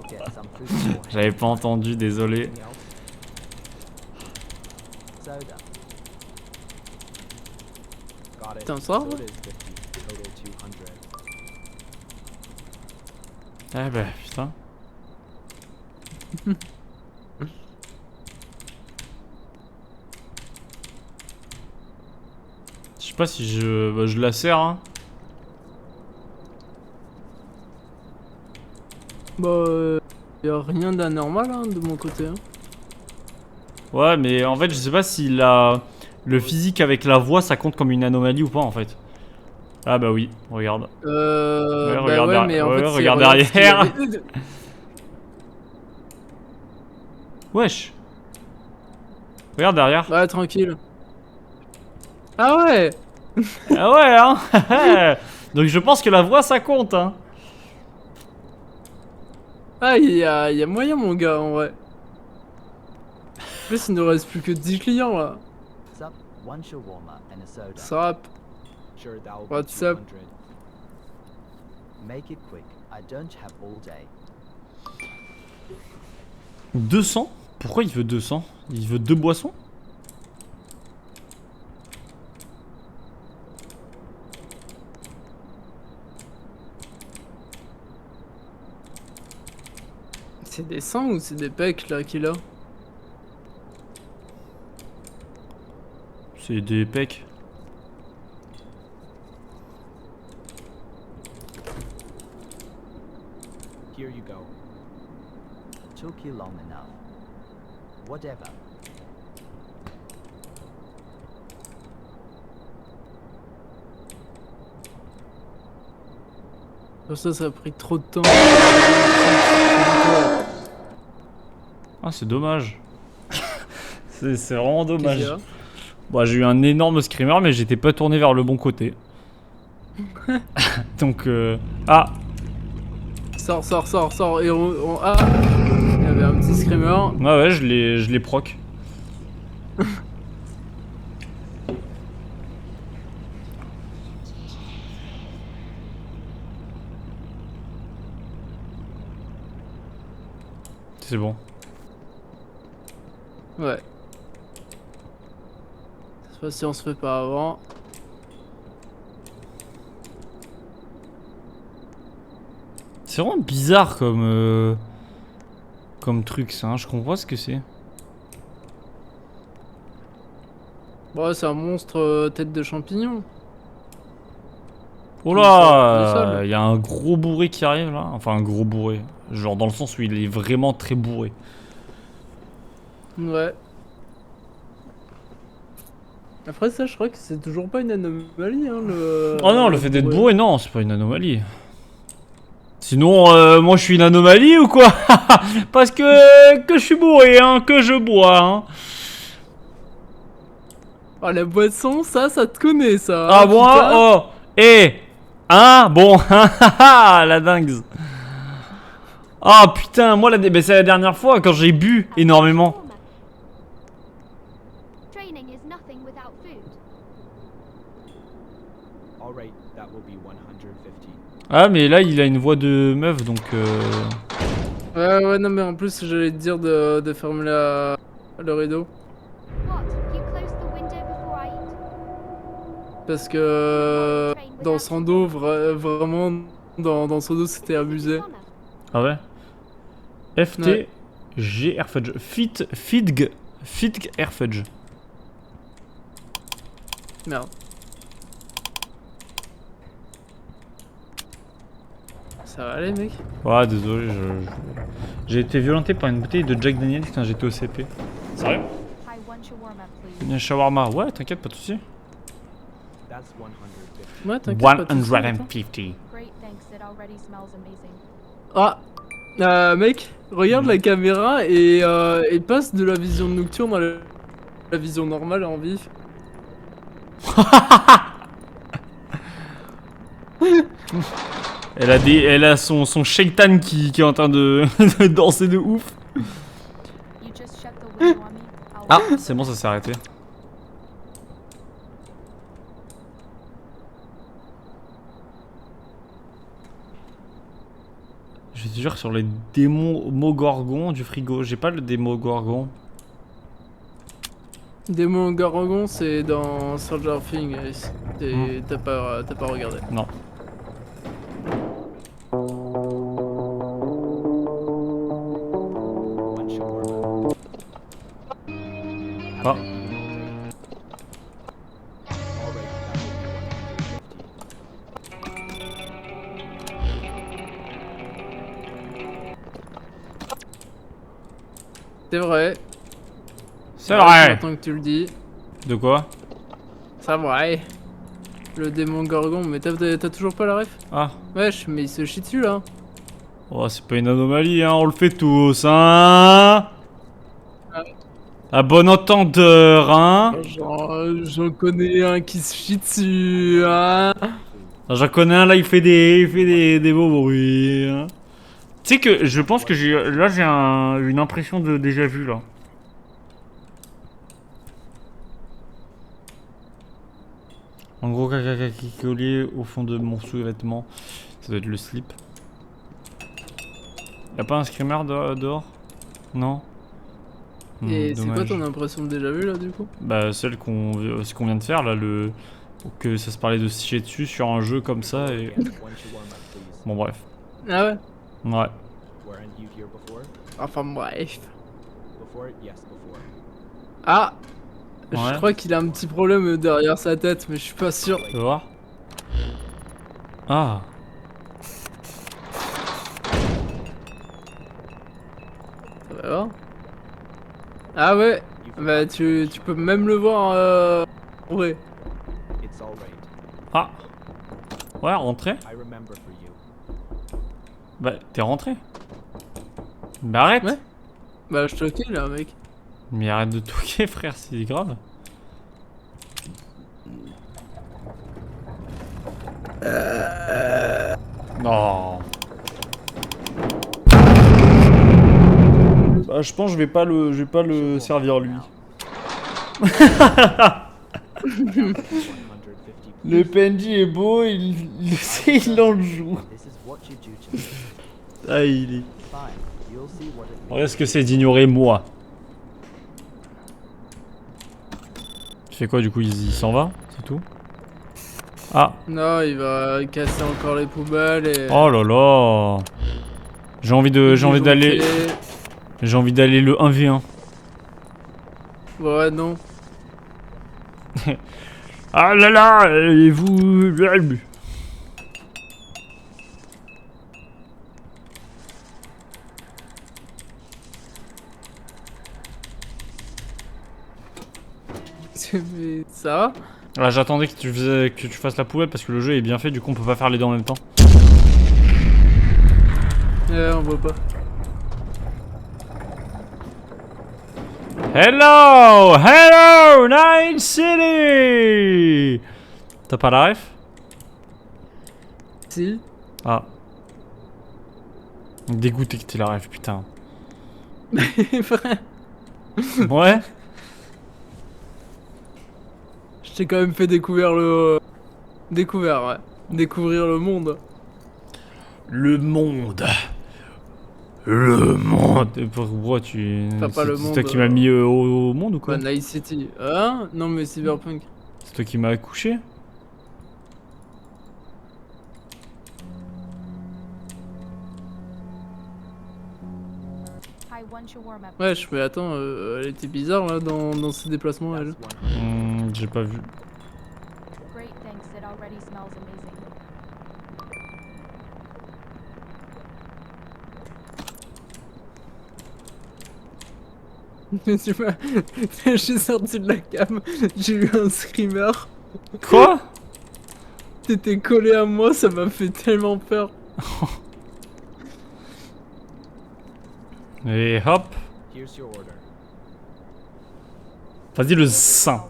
get some food beforehand. J'avais pas entendu, désolé. Soda. Got it. Putain, ça va? Soda is 50. Total 200. Ah bah putain. Je sais pas si je la sers, hein. Bah, y a rien d'anormal hein, de mon côté. Hein. Ouais, mais en fait, je sais pas si le physique avec la voix ça compte comme une anomalie ou pas en fait. Ah bah oui, regarde. Ouais, Bah regarde ouais, mais en ouais, fait, regarde regarde ce qu'il y derrière. avait- Wesh. Regarde derrière. Ouais, tranquille. Ah ouais. Ah ouais, hein. Donc je pense que la voix ça compte, hein. Ah, y a moyen, mon gars, en vrai. En plus, il ne reste plus que 10 clients là. Sup, one shawarma and a soda. Ça rappe. Sure, that will What's be up? 200. Make it quick. I don't have all day. 200. Pourquoi il veut 200? Il veut 2 boissons? C'est des sangs ou c'est des pecs là qu'il a? C'est des pecs. Here you go. Took you long enough. Whatever. Ça a pris trop de temps. Ah, c'est dommage. c'est vraiment Qu'est-ce dommage. qu'il y a? Bon, j'ai eu un énorme screamer, mais j'étais pas tourné vers le bon côté. Donc, ah, Sors. Et ah! Il y avait un petit screamer. ouais, je l'ai proc. C'est bon. Ouais. Cette fois-ci, on se fait pas avant. C'est vraiment bizarre comme truc ça, hein. Je comprends pas ce que c'est. Bon, c'est un monstre tête de champignon. Oh Du là, sol. il y a un gros bourré qui arrive là. Enfin, un gros bourré. Genre dans le sens où il est vraiment très bourré. Ouais. Après ça, je crois que c'est toujours pas une anomalie, hein, le... Oh non, le fait d'être bourré, non, c'est pas une anomalie. Sinon, moi je suis une anomalie ou quoi? Parce que je suis bourré, hein, que je bois, hein. Ah, la boisson, ça te connaît, ça. Ah hein, bon, putain. oh, hein, bon, la dingue. Ah putain, moi c'est la dernière fois quand j'ai bu énormément. Training is nothing without food. Alright, that will be 150. Ah mais là il a une voix de meuf donc Ouais, non, mais en plus, j'allais te dire de fermer le rideau. What? You closed the window before I eat? Parce que dans Sando, vraiment, dans Sando, c'était abusé. Honor. Ah ouais. FT Ouais. G Airfudge. Fidg Airfudge. Merde. Ça va aller, mec? Ouais, désolé, j'ai été violenté par une bouteille de Jack Daniels quand j'étais au CP. Sérieux? I want shawarma, please. Une shawarma. Ouais, t'inquiète, pas de soucis. That's 150. Ouais, t'inquiète pas. de soucis, attends. 150. Great, thanks. It already smells amazing. Ah, mec, regarde la caméra et passe de la vision nocturne à la vision normale en vif. Elle a son shaitan qui est en train de danser de ouf. You just shut the window on me. I'll Ah, c'est bon, ça s'est arrêté. Je te jure sur les démons Mogorgon du frigo. J'ai pas le démon Gorgon. Démon Gargon, c'est dans Stranger Things. T'as pas regardé. Non. One shawarma. Ah. Alright, that will be 150. C'est vrai. C'est vrai. Maintenant que tu le dis. De quoi? C'est vrai. Le démon Gorgon, mais t'as toujours pas la ref? Ah. Wesh, mais il se chie dessus là. Oh, c'est pas une anomalie, hein. On le fait tous, hein. À bon entendeur, hein. J'en connais un qui se chie dessus, hein. J'en connais un là, il fait des beaux bruits. Hein. Tu sais que je pense que j'ai une impression de déjà vu là. En gros, caca qui est collé au fond de mon sous-vêtement. Ça doit être le slip. Y'a pas un screamer dehors? Non? Et c'est quoi Dommage. ton impression de déjà vu là du coup? Bah ce qu'on vient de faire là, que ça se parlait de se chier dessus sur un jeu comme ça et... One shawarma, please. Bon bref. Ah ouais? Ouais. Weren't you here before? Enfin bref. Before? Yes, before. Ah! Ouais. Je crois qu'il a un petit problème derrière sa tête, mais je suis pas sûr. Tu vas voir? Ah. Ça va voir. Ah ouais, bah tu peux même le voir en vrai. It's alright. Ah. Ouais, rentrez. I remember for you. Bah, t'es rentré. Bah arrête. Ouais. Bah je toquais là mec. Mais arrête de toquer frère, c'est grave. Non. Bah, je pense que je vais pas le servir lui. 150 Le PNJ est beau, il en le joue. This is what you do to me. Ah, il est. Fine. You'll see what it Alors, est-ce que c'est d'ignorer moi? Tu fais quoi du coup? Il s'en va? C'est tout? Ah! Non, il va casser encore les poubelles et. Oh là là! J'ai envie d'aller le 1v1. Ouais, non. Ah là là! Et vous. Mais ça va? Ah, j'attendais que tu fasses la poubelle parce que le jeu est bien fait, du coup on peut pas faire les deux en même temps. On voit pas. Hello! Hello! Night City! T'as pas la ref? Si. Ah. Dégoûté que t'aies la ref, putain. Frère, Ouais? je t'ai quand même fait découvrir le. Ouais. Découvrir le monde. Le monde. Le monde. Pourquoi tu. Enfin, pas le C'est monde, toi qui m'as mis au monde ou quoi? Bah, Night City. Hein? Non, mais Cyberpunk. C'est toi qui m'as accouché? I want your warm up. Ouais, mais attends, elle était bizarre là dans ses déplacements, elle. That's 100. J'ai pas vu. Great, thanks. It already smells amazing. Tu vois, j'ai sorti de la cam, j'ai eu un screamer. Quoi? T'étais collé à moi, ça m'a fait tellement peur. Et hop. Here's your order. Vas-y le sein.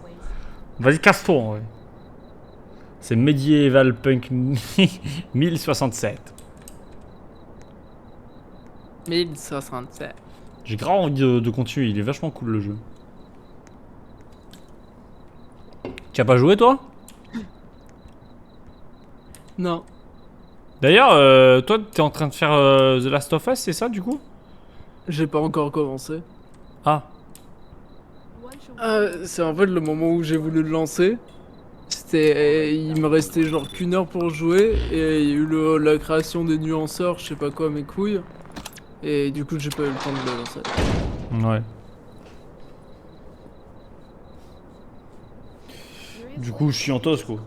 Vas-y casse-toi en vrai. C'est Medieval Punk 1067. 1067. J'ai grave envie de continuer, il est vachement cool le jeu. Tu as pas joué toi? Non. D'ailleurs, toi t'es en train de faire The Last of Us, c'est ça du coup? J'ai pas encore commencé. Ah. C'est en fait le moment où j'ai voulu le lancer. Il me restait genre qu'une heure pour jouer et il y a eu la création des nuanceurs, je sais pas quoi, mes couilles. Et du coup j'ai pas eu le temps de le lancer. Ouais. Du coup chiantos quoi.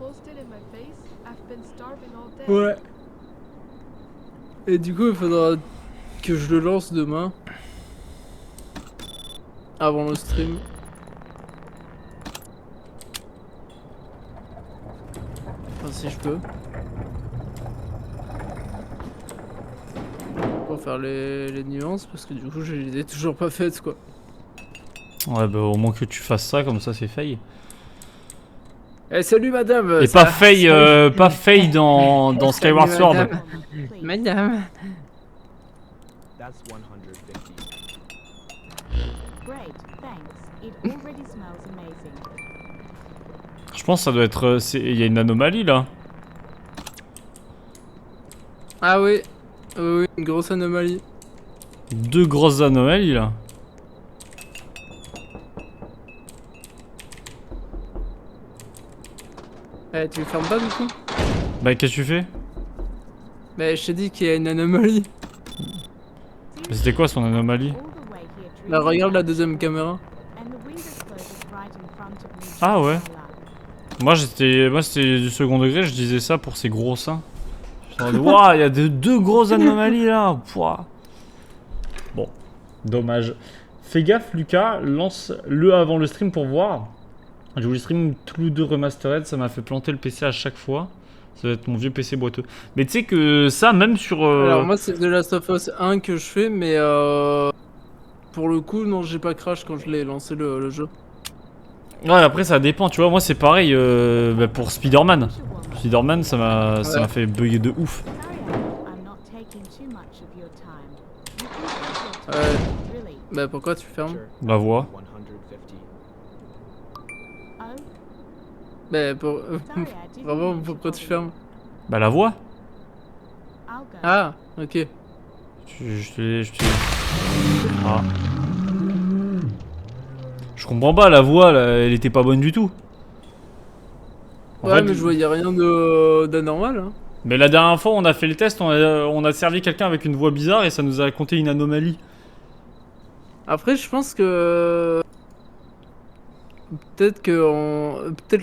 Ouais. Et du coup il faudra que je le lance demain. Avant le stream. Enfin si je peux. Pour faire les nuances parce que du coup je les ai toujours pas faites quoi. Ouais bah au moins que tu fasses ça, comme ça c'est fail. Eh salut madame. Et ça- pas fail dans Skyward Sword. Madame. That's 150. Great, thanks. It already smells amazing. Je pense que ça doit être... Il y a une anomalie là. Ah oui. Oui, une grosse anomalie. Deux grosses anomalies là. Eh tu le fermes pas du coup? Bah qu'est-ce que tu fais? Mais je t'ai dit qu'il y a une anomalie. Mais c'était quoi son anomalie? All the way here, Drew. Là regarde la deuxième caméra. And the window closes right in front of me. Ah ouais. Voila. Moi c'était du second degré, je disais ça pour ses gros seins. Waouh, il y a deux grosses anomalies là. Pouah. Bon, dommage. Fais gaffe Lucas, lance-le avant le stream pour voir. J'ai voulu stream Cthulhu 2 Remastered, ça m'a fait planter le PC à chaque fois. Ça va être mon vieux PC boiteux. Mais tu sais que ça, même sur... Alors moi c'est The Last of Us 1 que je fais, mais pour le coup non j'ai pas crash quand je l'ai lancé le jeu. Ouais, après ça dépend, tu vois, moi c'est pareil pour Spider-Man. Spider-Man ça m'a fait bugger de ouf. I'm not taking too much of your time. You can take your Ouais. time. Really. Bah pourquoi tu fermes? Sure. La voix. 150. Oh, Bah pour... sorry, I didn't Vraiment mean to pourquoi tu bother fermes? you. Bah la voix. I'll go. Ah ok. Je te... Ah. Je comprends pas, la voix, là, elle était pas bonne du tout. En Ouais fait, mais je voyais rien d'anormal hein. Mais la dernière fois, on a fait le test, on a servi quelqu'un avec une voix bizarre et ça nous a raconté une anomalie. Après je pense que... Peut-être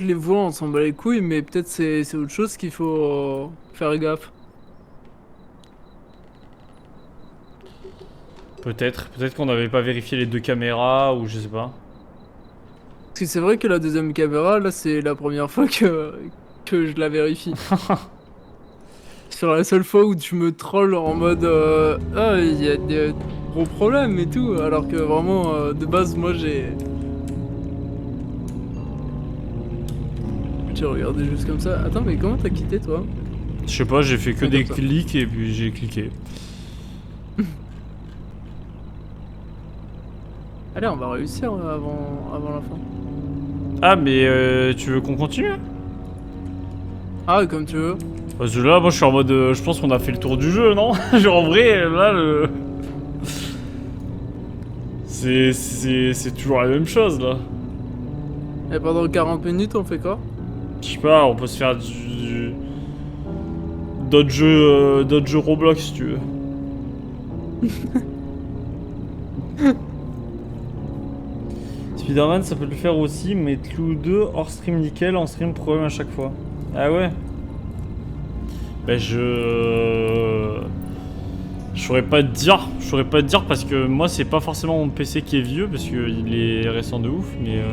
les voix on s'en bat les couilles, mais peut-être c'est autre chose qu'il faut faire gaffe. Peut-être qu'on n'avait pas vérifié les deux caméras ou je sais pas. Parce que c'est vrai que la deuxième caméra, là c'est la première fois que je la vérifie. Sur la seule fois où tu me trolls en mode ah il y a des gros problèmes et tout, alors que vraiment de base moi j'ai regardé juste comme ça. Attends mais comment t'as quitté toi? Je sais pas, j'ai fait que Ouais, des comme ça. clics et puis j'ai cliqué. Allez on va réussir avant la fin. Ah mais tu veux qu'on continue? Ah comme tu veux. Parce que là, moi je suis en mode, je pense qu'on a fait le tour du jeu, non? Genre en vrai, là le... C'est toujours la même chose là. Et pendant 40 minutes on fait quoi? Je sais pas, on peut se faire d'autres jeux Roblox si tu veux. Spider-Man ça peut le faire aussi, mais Clou 2 hors stream nickel, en stream problème à chaque fois. Ah ouais? Bah je saurais pas te dire parce que moi c'est pas forcément mon PC qui est vieux parce qu'il est récent de ouf, mais